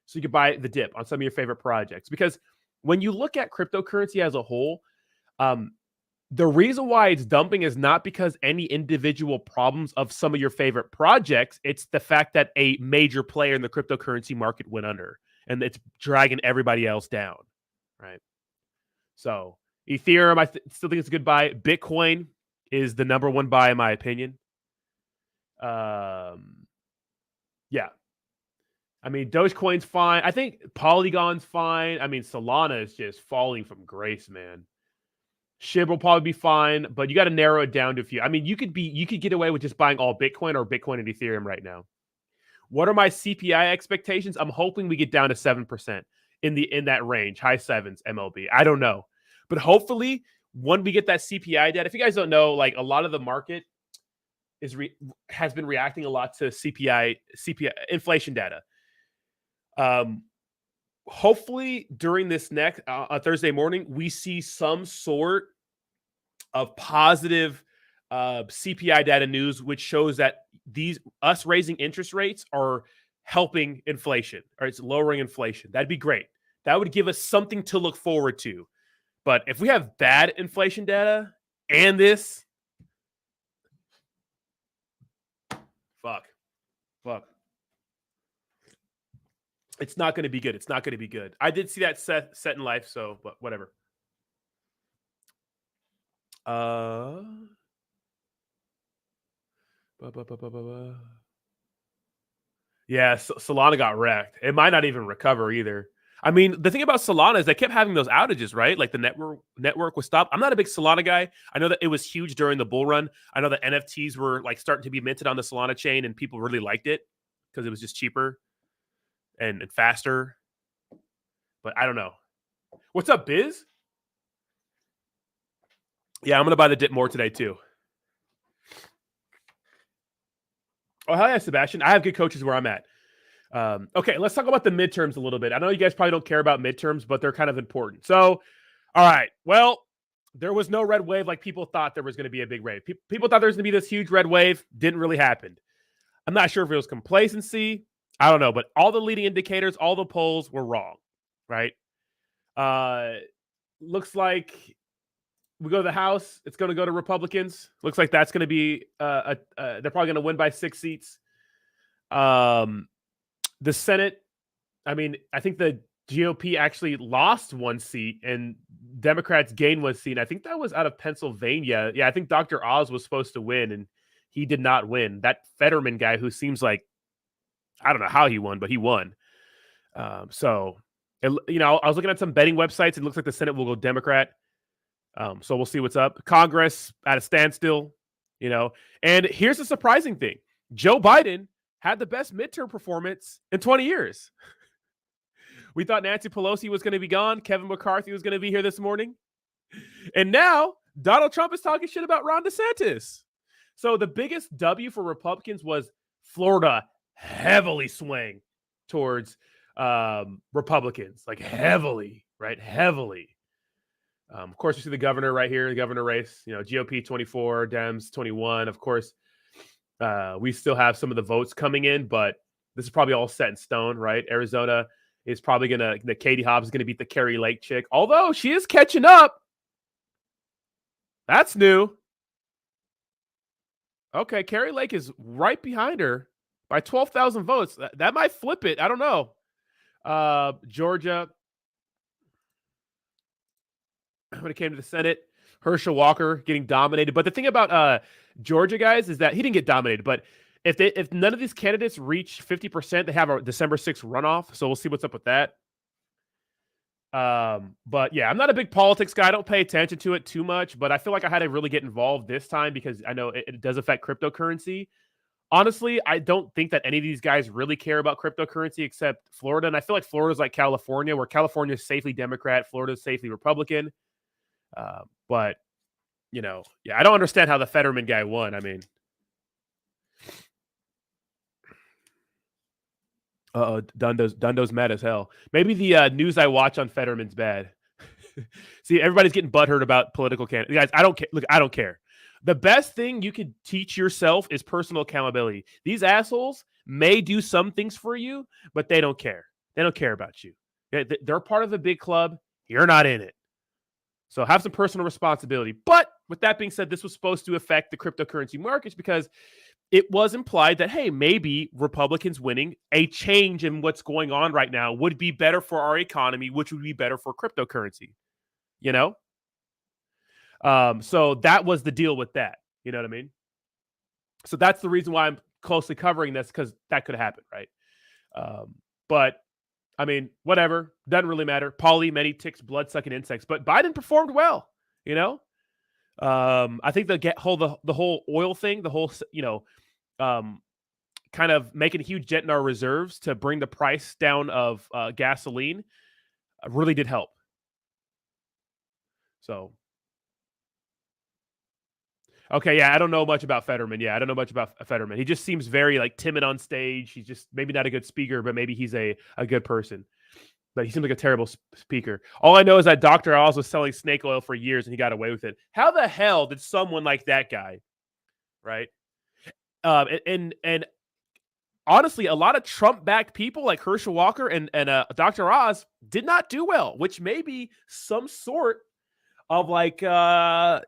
So you can buy the dip on some of your favorite projects. Because when you look at cryptocurrency as a whole, the reason why it's dumping is not because any individual problems of some of your favorite projects. It's the fact that a major player in the cryptocurrency market went under, and it's dragging everybody else down, right? So Ethereum, I still think it's a good buy. Bitcoin is the number one buy in my opinion. Yeah. I mean, Dogecoin's fine. I think Polygon's fine. I mean, Solana is just falling from grace, man. SHIB will probably be fine, but you got to narrow it down to a few. I mean, you could get away with just buying all Bitcoin or Bitcoin and Ethereum right now. What are my CPI expectations? I'm hoping we get down to 7% in that range, high sevens MLB. I don't know. But hopefully when we get that CPI data, if you guys don't know, like a lot of the market has been reacting a lot to CPI inflation data. Hopefully during this next Thursday morning, we see some sort of positive CPI data news, which shows that us raising interest rates are helping inflation, or it's lowering inflation. That'd be great. That would give us something to look forward to. But if we have bad inflation data and this, fuck. It's not going to be good. It's not going to be good. I did see that set in life, so but whatever. Yeah, Solana got wrecked. It might not even recover either. I mean, the thing about Solana is they kept having those outages, right? Like the network was stopped. I'm not a big Solana guy. I know that it was huge during the bull run. I know that NFTs were like starting to be minted on the Solana chain, and people really liked it because it was just cheaper and faster. But I don't know. What's up, Biz? Yeah, I'm going to buy the dip more today too. Oh, hell yeah, Sebastian. I have good coaches where I'm at. Okay, let's talk about the midterms a little bit. I know you guys probably don't care about midterms, but they're kind of important. So, all right. Well, there was no red wave like people thought there was going to be a big wave. People thought there was going to be this huge red wave. Didn't really happen. I'm not sure if it was complacency. I don't know, but all the leading indicators, all the polls were wrong, right? Looks like we go to the House. It's going to go to Republicans. Looks like that's going to be they're probably going to win by 6 seats. The Senate, I mean, I think the GOP actually lost 1 seat and Democrats gained 1 seat. I think that was out of Pennsylvania. Yeah, I think Dr. Oz was supposed to win and he did not win. That Fetterman guy who seems like, I don't know how he won, but he won. So, I was looking at some betting websites. It looks like the Senate will go Democrat. So we'll see what's up. Congress at a standstill, And here's the surprising thing. Joe Biden had the best midterm performance in 20 years. We thought Nancy Pelosi was going to be gone. Kevin McCarthy was going to be here this morning. And now Donald Trump is talking shit about Ron DeSantis. So the biggest W for Republicans was Florida heavily swaying towards Republicans, like heavily, right? Heavily. Of course, you see the governor right here, the governor race, GOP 24, Dems 21. Of course, we still have some of the votes coming in, but this is probably all set in stone, right? Arizona is probably the Katie Hobbs is going to beat the Carrie Lake chick, although she is catching up. That's new. Okay, Carrie Lake is right behind her by 12,000 votes. That might flip it. I don't know. Georgia, when it came to the Senate, Herschel Walker getting dominated. But the thing about Georgia, guys, is that he didn't get dominated. But if none of these candidates reach 50%, they have a December 6th runoff. So we'll see what's up with that. But yeah, I'm not a big politics guy. I don't pay attention to it too much, but I feel like I had to really get involved this time because I know it does affect cryptocurrency. Honestly, I don't think that any of these guys really care about cryptocurrency except Florida. And I feel like Florida's like California, where California is safely Democrat, Florida is safely Republican. But yeah, I don't understand how the Fetterman guy won. I mean, Dundo's mad as hell. Maybe the news I watch on Fetterman's bad. See, everybody's getting butthurt about political candidates. Guys, I don't care. Look, I don't care. The best thing you could teach yourself is personal accountability. These assholes may do some things for you, but they don't care. They don't care about you. They're part of the big club. You're not in it. So have some personal responsibility. But with that being said, this was supposed to affect the cryptocurrency markets because it was implied that, hey, maybe Republicans winning, a change in what's going on right now would be better for our economy, which would be better for cryptocurrency, So that was the deal with that. You know what I mean? So that's the reason why I'm closely covering this, because that could happen, right? But I mean, whatever. Doesn't really matter. Poly, many ticks, blood-sucking insects. But Biden performed well, I think the whole oil thing, the whole, kind of making a huge dent in our reserves to bring the price down of gasoline really did help. So, okay, yeah, I don't know much about Fetterman. Yeah, I don't know much about Fetterman. He just seems very like timid on stage. He's just maybe not a good speaker, but maybe he's a good person. But he seems like a terrible speaker. All I know is that Dr. Oz was selling snake oil for years and he got away with it. How the hell did someone like that guy, right? And honestly, a lot of Trump-backed people like Herschel Walker and Dr. Oz did not do well, which may be some sort of like, kind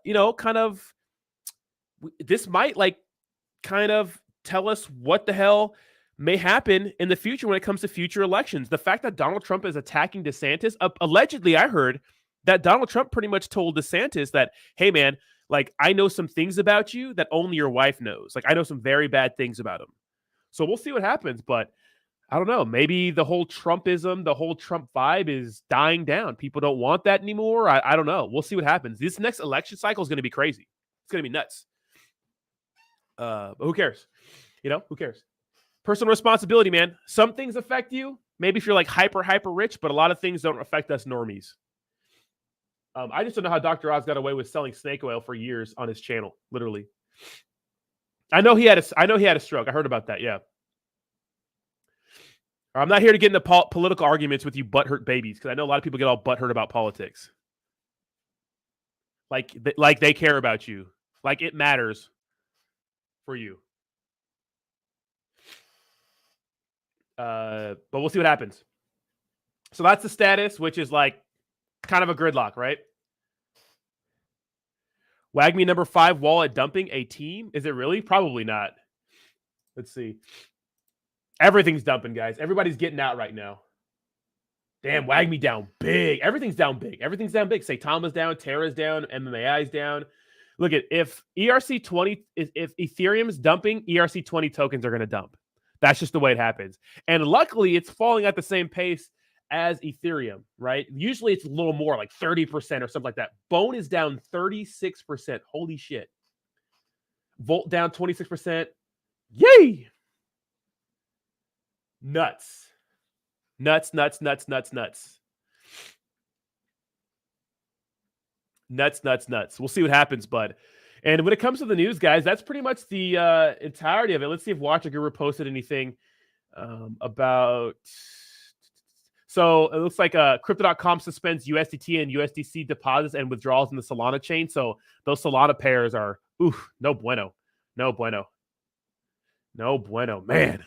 of, this might like kind of tell us what the hell may happen in the future when it comes to future elections. The fact that Donald Trump is attacking DeSantis, allegedly, I heard that Donald Trump pretty much told DeSantis that, hey, man, like, I know some things about you that only your wife knows. Like, I know some very bad things about him. So we'll see what happens. But I don't know. Maybe the whole Trumpism, the whole Trump vibe is dying down. People don't want that anymore. I don't know. We'll see what happens. This next election cycle is going to be crazy. It's going to be nuts. But who cares? Who cares? Personal responsibility, man. Some things affect you. Maybe if you're like hyper rich, but a lot of things don't affect us normies. I just don't know how Dr. Oz got away with selling snake oil for years on his channel. Literally, I know he had a stroke. I heard about that. Yeah. I'm not here to get into political arguments with you butthurt babies because I know a lot of people get all butthurt about politics. Like they care about you. Like it matters for you. But we'll see what happens. So that's the status, which is like kind of a gridlock, right? WAGMI number 5 wallet dumping a team. Is it really? Probably not. Let's see. Everything's dumping, guys. Everybody's getting out right now. Damn, WAGMI down big. Everything's down big. Everything's down big. Saitama's down. Terra's down. MMAI's down. Look at if ERC20, if Ethereum's dumping, ERC20 tokens are going to dump. That's just the way it happens. And luckily, it's falling at the same pace as Ethereum, right? Usually it's a little more, like 30% or something like that. Bone is down 36%. Holy shit. Volt down 26%. Yay! Nuts. Nuts. Nuts. We'll see what happens, bud. And when it comes to the news, guys, that's pretty much the entirety of it. Let's see if Watcher Guru posted anything about... So it looks like Crypto.com suspends USDT and USDC deposits and withdrawals in the Solana chain. So those Solana pairs are, no bueno. No bueno. No bueno, man.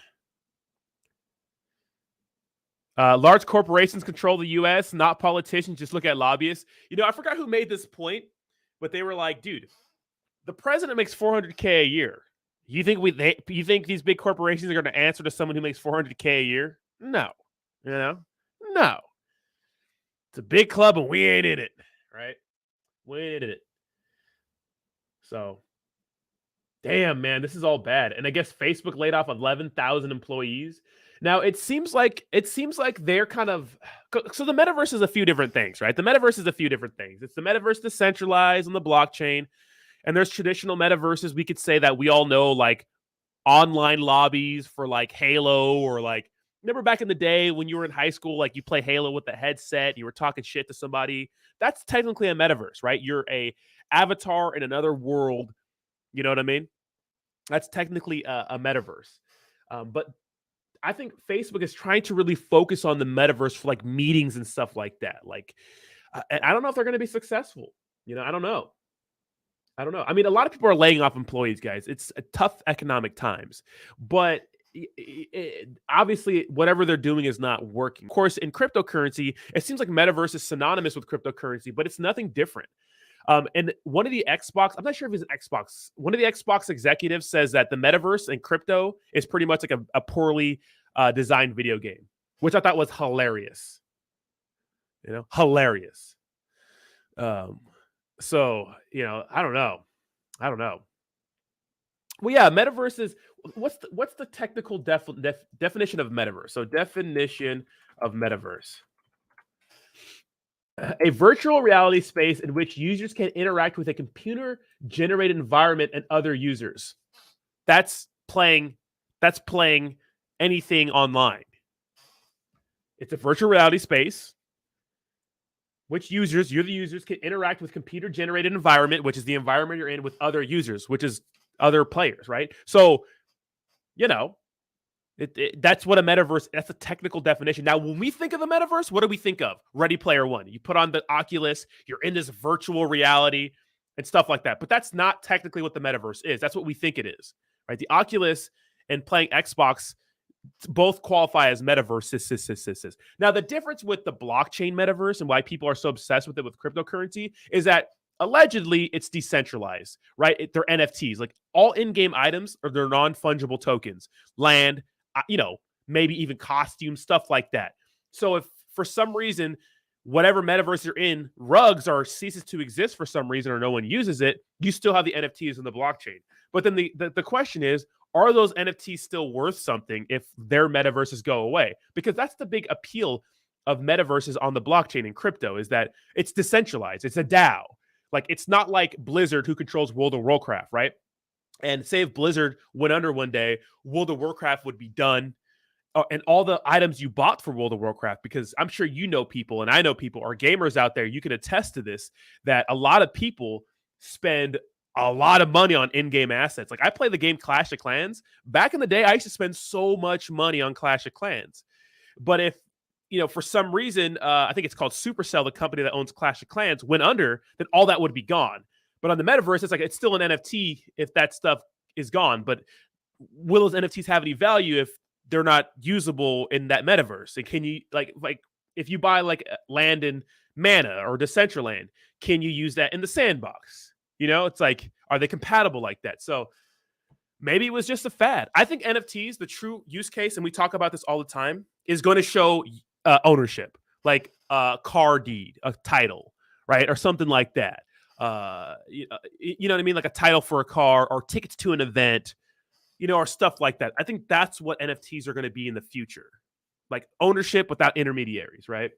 Large corporations control the U.S., not politicians. Just look at lobbyists. I forgot who made this point, but they were like, dude, the president makes $400K a year. You think these big corporations are going to answer to someone who makes $400K a year? No. No. It's a big club and we ain't in it, right? We ain't in it. So, damn, man, this is all bad. And I guess Facebook laid off 11,000 employees. Now, it seems like they're kind of... So the metaverse is a few different things, right? The metaverse is a few different things. It's the metaverse decentralized on the blockchain. And there's traditional metaverses. We could say that we all know, like online lobbies for like Halo, or like, remember back in the day when you were in high school, like you play Halo with the headset, you were talking shit to somebody. That's technically a metaverse, right? You're a avatar in another world. You know what I mean? That's technically a metaverse. But I think Facebook is trying to really focus on the metaverse for like meetings and stuff like that. Like, I don't know if they're going to be successful. I don't know. I mean, a lot of people are laying off employees, guys. It's a tough economic times, but obviously whatever they're doing is not working. Of course, in cryptocurrency, it seems like metaverse is synonymous with cryptocurrency, but it's nothing different. And one of the Xbox, I'm not sure if it's an Xbox, one of the Xbox executives says that the metaverse and crypto is pretty much like a poorly designed video game, which I thought was hilarious. Hilarious. So, I don't know. Well, yeah, metaverse is, what's the technical definition of metaverse? So definition of metaverse. A virtual reality space in which users can interact with a computer-generated environment and other users. That's playing that's playing anything online. It's a virtual reality space, which you're the users, can interact with computer-generated environment, which is the environment you're in with other users, which is other players, right? So, that's what a metaverse, that's a technical definition. Now, when we think of the metaverse, what do we think of? Ready Player One. You put on the Oculus, you're in this virtual reality and stuff like that. But that's not technically what the metaverse is. That's what we think it is, right? The Oculus and playing Xbox both qualify as metaverses. Now, the difference with the blockchain metaverse and why people are so obsessed with it with cryptocurrency is that allegedly it's decentralized, right? They're NFTs. Like all in-game items are their non-fungible tokens, land, maybe even costumes, stuff like that. So if for some reason, whatever metaverse you're in, rugs ceases to exist for some reason or no one uses it, you still have the NFTs in the blockchain. But then the question is, are those NFTs still worth something if their metaverses go away? Because that's the big appeal of metaverses on the blockchain and crypto, is that it's decentralized. It's a DAO. Like, it's not like Blizzard, who controls World of Warcraft, right? And say if Blizzard went under one day, World of Warcraft would be done. And all the items you bought for World of Warcraft, because I'm sure you know people, and I know people, are gamers out there, you can attest to this, that a lot of people spend a lot of money on in-game assets. Like, I play the game Clash of Clans. Back in the day, I used to spend so much money on Clash of Clans. But if, for some reason, I think it's called Supercell, the company that owns Clash of Clans, went under, then all that would be gone. But on the metaverse, it's like, it's still an NFT if that stuff is gone. But will those NFTs have any value if they're not usable in that metaverse? And can you, like if you buy like land in Mana or Decentraland, can you use that in the sandbox? It's like, are they compatible like that? So maybe it was just a fad. I think NFTs, the true use case, and we talk about this all the time, is going to show ownership, like a car deed, a title, right? Or something like that. You know what I mean? Like a title for a car or tickets to an event, or stuff like that. I think that's what NFTs are going to be in the future. Like ownership without intermediaries, right?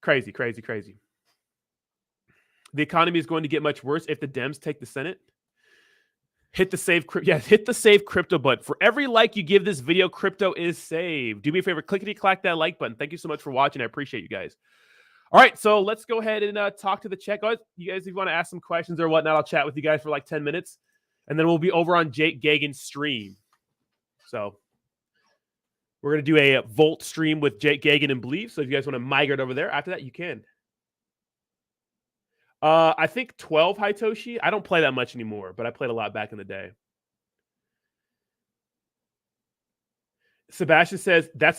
Crazy. The economy is going to get much worse if the Dems take the Senate. Hit the save crypto button. For every like you give this video, crypto is saved. Do me a favor, clickety-clack that like button. Thank you so much for watching. I appreciate you guys. All right, so let's go ahead and talk to the chat. You guys, if you want to ask some questions or whatnot, I'll chat with you guys for like 10 minutes. And then we'll be over on Jake Gagan's stream. So we're going to do a Volt stream with Jake Gagan and Believe. So if you guys want to migrate over there, after that, you can. I think 12 Hitoshi. I don't play that much anymore, but I played a lot back in the day. Sebastian says that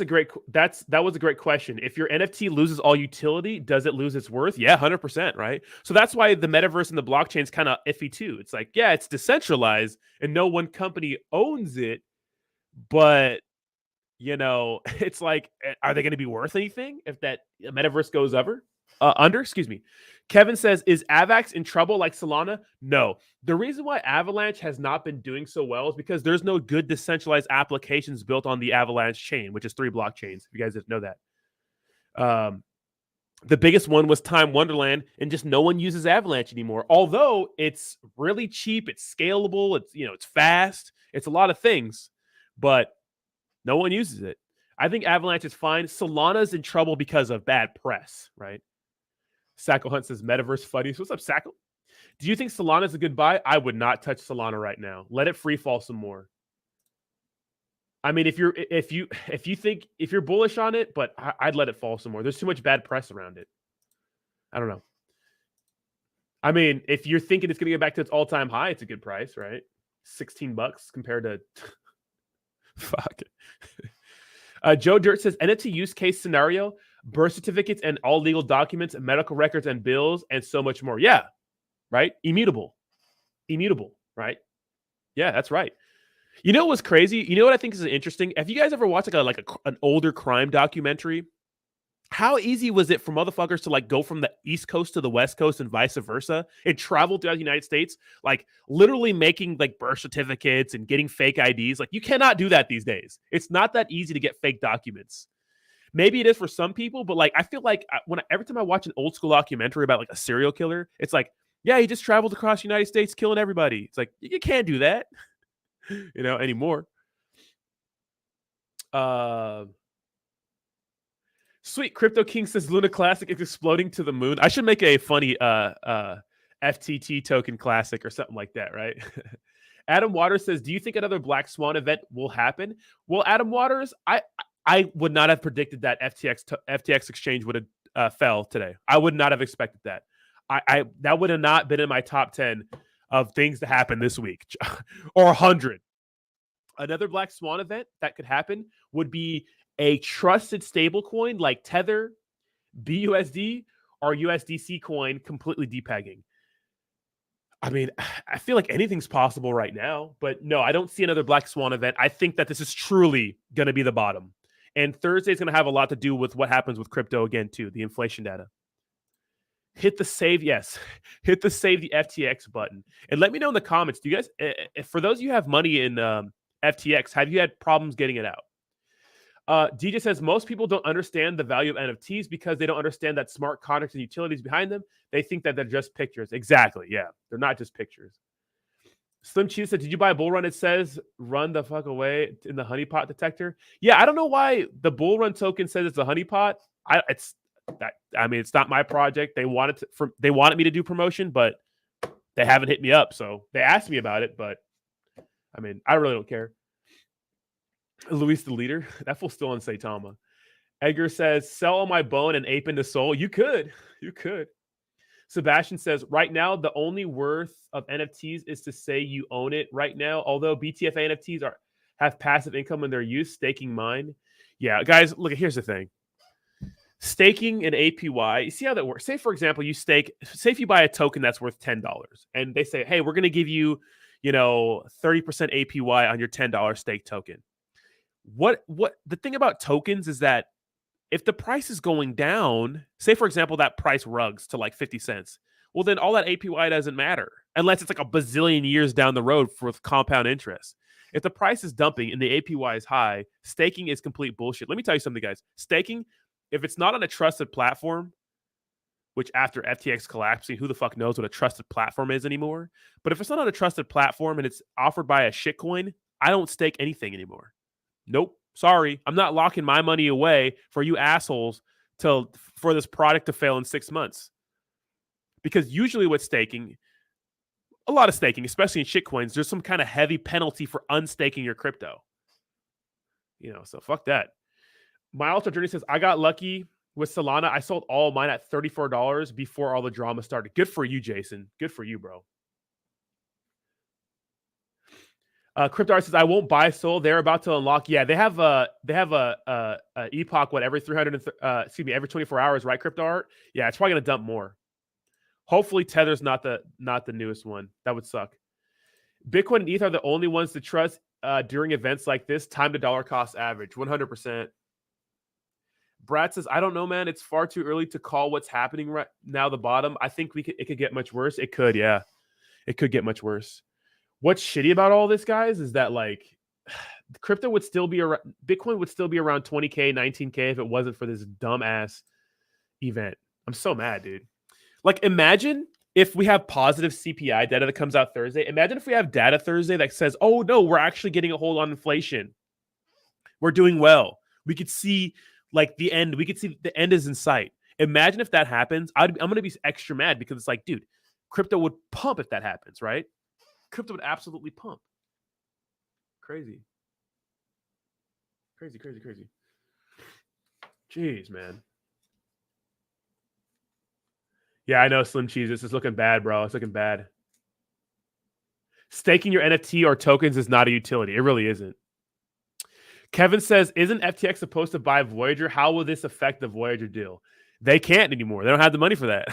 was a great question. If your NFT loses all utility, does it lose its worth? Yeah, 100%, right? So that's why the metaverse and the blockchain is kind of iffy too. It's like, yeah, it's decentralized and no one company owns it, but it's like, are they going to be worth anything if that metaverse goes under? Excuse me. Kevin says, is AVAX in trouble like Solana? No. The reason why Avalanche has not been doing so well is because there's no good decentralized applications built on the Avalanche chain, which is 3 blockchains, if you guys didn't know that. The biggest one was Time Wonderland, and just no one uses Avalanche anymore. Although it's really cheap, it's scalable, it's fast, it's a lot of things, but no one uses it. I think Avalanche is fine. Solana's in trouble because of bad press, right? Sackle Hunt says Metaverse funny. What's up, Sackle? Do you think Solana is a good buy? I would not touch Solana right now. Let it free fall some more. I mean, if you're bullish on it, but I'd let it fall some more. There's too much bad press around it. I don't know. I mean, if you're thinking it's going to get back to its all-time high, it's a good price, right? $16 compared to fuck. Joe Dirt says NFT use case scenario: birth certificates and all legal documents, medical records and bills, and so much more. Yeah, right. Immutable, right? Yeah, that's right. You know what's crazy? You know what I think is interesting? Have you guys ever watched an older crime documentary? How easy was it for motherfuckers to go from the East Coast to the West Coast and vice versa and travel throughout the United States, literally making birth certificates and getting fake IDs? You cannot do that these days. It's not that easy to get fake documents. Maybe it is for some people, but I feel like every time I watch an old school documentary about a serial killer, it's yeah, he just traveled across the United States killing everybody. It's you can't do that. anymore. Sweet Crypto King says Luna Classic is exploding to the moon. I should make a funny FTT token classic or something like that, right? Adam Waters says, do you think another Black Swan event will happen? Well, Adam Waters, I would not have predicted that FTX exchange would have fell today. I would not have expected that. I that would have not been in my top 10 of things to happen this week or 100. Another Black Swan event that could happen would be a trusted stablecoin like Tether, BUSD, or USDC coin completely depegging. I mean, I feel like anything's possible right now, but no, I don't see another Black Swan event. I think that this is truly going to be the bottom. And Thursday is going to have a lot to do with what happens with crypto again, too, the inflation data. Hit the save, yes. Hit the save the FTX button. And let me know in the comments, do you guys, for those of you who have money in FTX, have you had problems getting it out? DJ says most people don't understand the value of NFTs because they don't understand that smart contracts and utilities behind them. They think that they're just pictures. Exactly. Yeah. They're not just pictures. Slim Cheese said, did you buy a bull run? It says run the fuck away in the honeypot detector. Yeah. I don't know why the bull run token says it's a honeypot. It's not my project. They wanted me to do promotion, but they haven't hit me up. So they asked me about it, but I mean, I really don't care. Luis the leader. That fool's still on Saitama. Edgar says, sell all my bone and ape into soul. You could. Sebastian says, right now, the only worth of NFTs is to say you own it right now. Although BTFA NFTs have passive income in their use, staking mine. Yeah, guys, look, here's the thing. Staking an APY, you see how that works? Say, for example, say if you buy a token that's worth $10 and they say, hey, we're going to give you, 30% APY on your $10 stake token. What the thing about tokens is that if the price is going down, say for example that price rugs to like 50 cents, well then all that APY doesn't matter unless it's like a bazillion years down the road with compound interest. If the price is dumping and the APY is high, staking is complete bullshit. Let me tell you something, guys. Staking, if it's not on a trusted platform, which after FTX collapsing, who the fuck knows what a trusted platform is anymore? But if it's not on a trusted platform and it's offered by a shitcoin, I don't stake anything anymore. Nope. Sorry. I'm not locking my money away for you assholes for this product to fail in 6 months. Because usually with staking, a lot of staking, especially in shitcoins, there's some kind of heavy penalty for unstaking your crypto. So fuck that. My Alter Journey says, I got lucky with Solana. I sold all mine at $34 before all the drama started. Good for you, Jason. Good for you, bro. Crypto says, I won't buy Sol. They're about to unlock. Yeah, they have a epoch, every 24 hours, right? Crypto art. Yeah, it's probably gonna dump more. Hopefully Tether's not the newest one. That would suck. Bitcoin and ETH are the only ones to trust during events like this. Time to dollar cost average, 100%. Brad says, I don't know, man. It's far too early to call what's happening right now. The bottom. I think it could get much worse. It could, yeah. It could get much worse. What's shitty about all this, guys, is that like crypto would still be around, Bitcoin would still be around 20K, 19K if it wasn't for this dumbass event. I'm so mad, dude. Like, imagine if we have positive CPI data that comes out Thursday. Imagine if we have data Thursday that says, oh no, we're actually getting a hold on inflation. We're doing well. We could see like the end. We could see the end is in sight. Imagine if that happens. I'm going to be extra mad because it's like, dude, crypto would pump if that happens, right? Crypto would absolutely pump. Crazy. Jeez, man. Yeah, I know, Slim Cheese. This is looking bad, bro. It's looking bad. Staking your NFT or tokens is not a utility. It really isn't. Kevin says, isn't FTX supposed to buy Voyager? How will this affect the Voyager deal? They can't anymore. They don't have the money for that.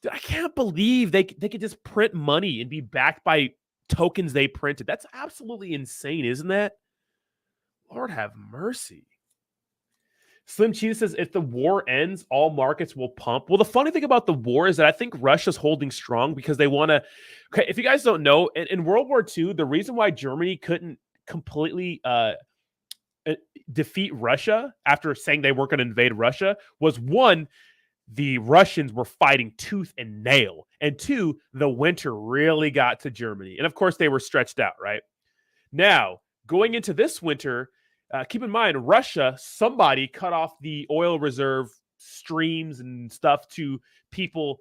Dude, I can't believe they could just print money and be backed by tokens they printed. That's absolutely insane, isn't that? Lord have mercy. Slim Cheese says, if the war ends, all markets will pump. Well, the funny thing about the war is that I think Russia's holding strong because they want to... Okay, if you guys don't know, in World War II, the reason why Germany couldn't completely defeat Russia after saying they weren't going to invade Russia was, one, the Russians were fighting tooth and nail. And 2, the winter really got to Germany. And of course, they were stretched out, right? Now, going into this winter, keep in mind, Russia, somebody cut off the oil reserve streams and stuff to people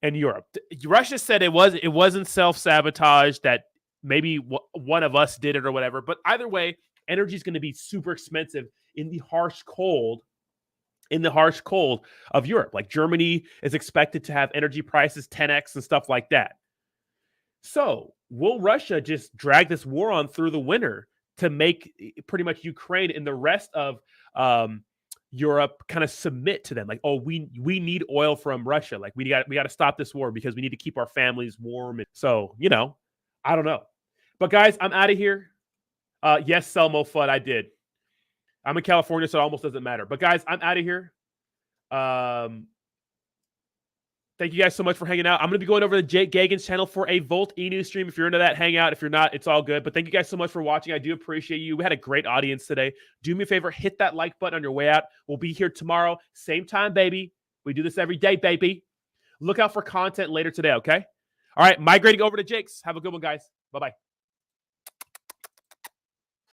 in Europe. Russia said it wasn't self-sabotage, that maybe one of us did it or whatever. But either way, energy is going to be super expensive in the harsh cold of Europe. Like Germany is expected to have energy prices 10x and stuff like that. So will Russia just drag this war on through the winter to make pretty much Ukraine and the rest of Europe kind of submit to them? Like, oh, we need oil from Russia. Like we got to stop this war because we need to keep our families warm. And so, I don't know. But guys, I'm out of here. Yes, Selmo Fudd, I did. I'm in California, so it almost doesn't matter. But guys, I'm out of here. Thank you guys so much for hanging out. I'm going to be going over to Jake Gagan's channel for a Volt E-News stream. If you're into that, hang out. If you're not, it's all good. But thank you guys so much for watching. I do appreciate you. We had a great audience today. Do me a favor, hit that like button on your way out. We'll be here tomorrow. Same time, baby. We do this every day, baby. Look out for content later today, okay? All right, migrating over to Jake's. Have a good one, guys. Bye-bye.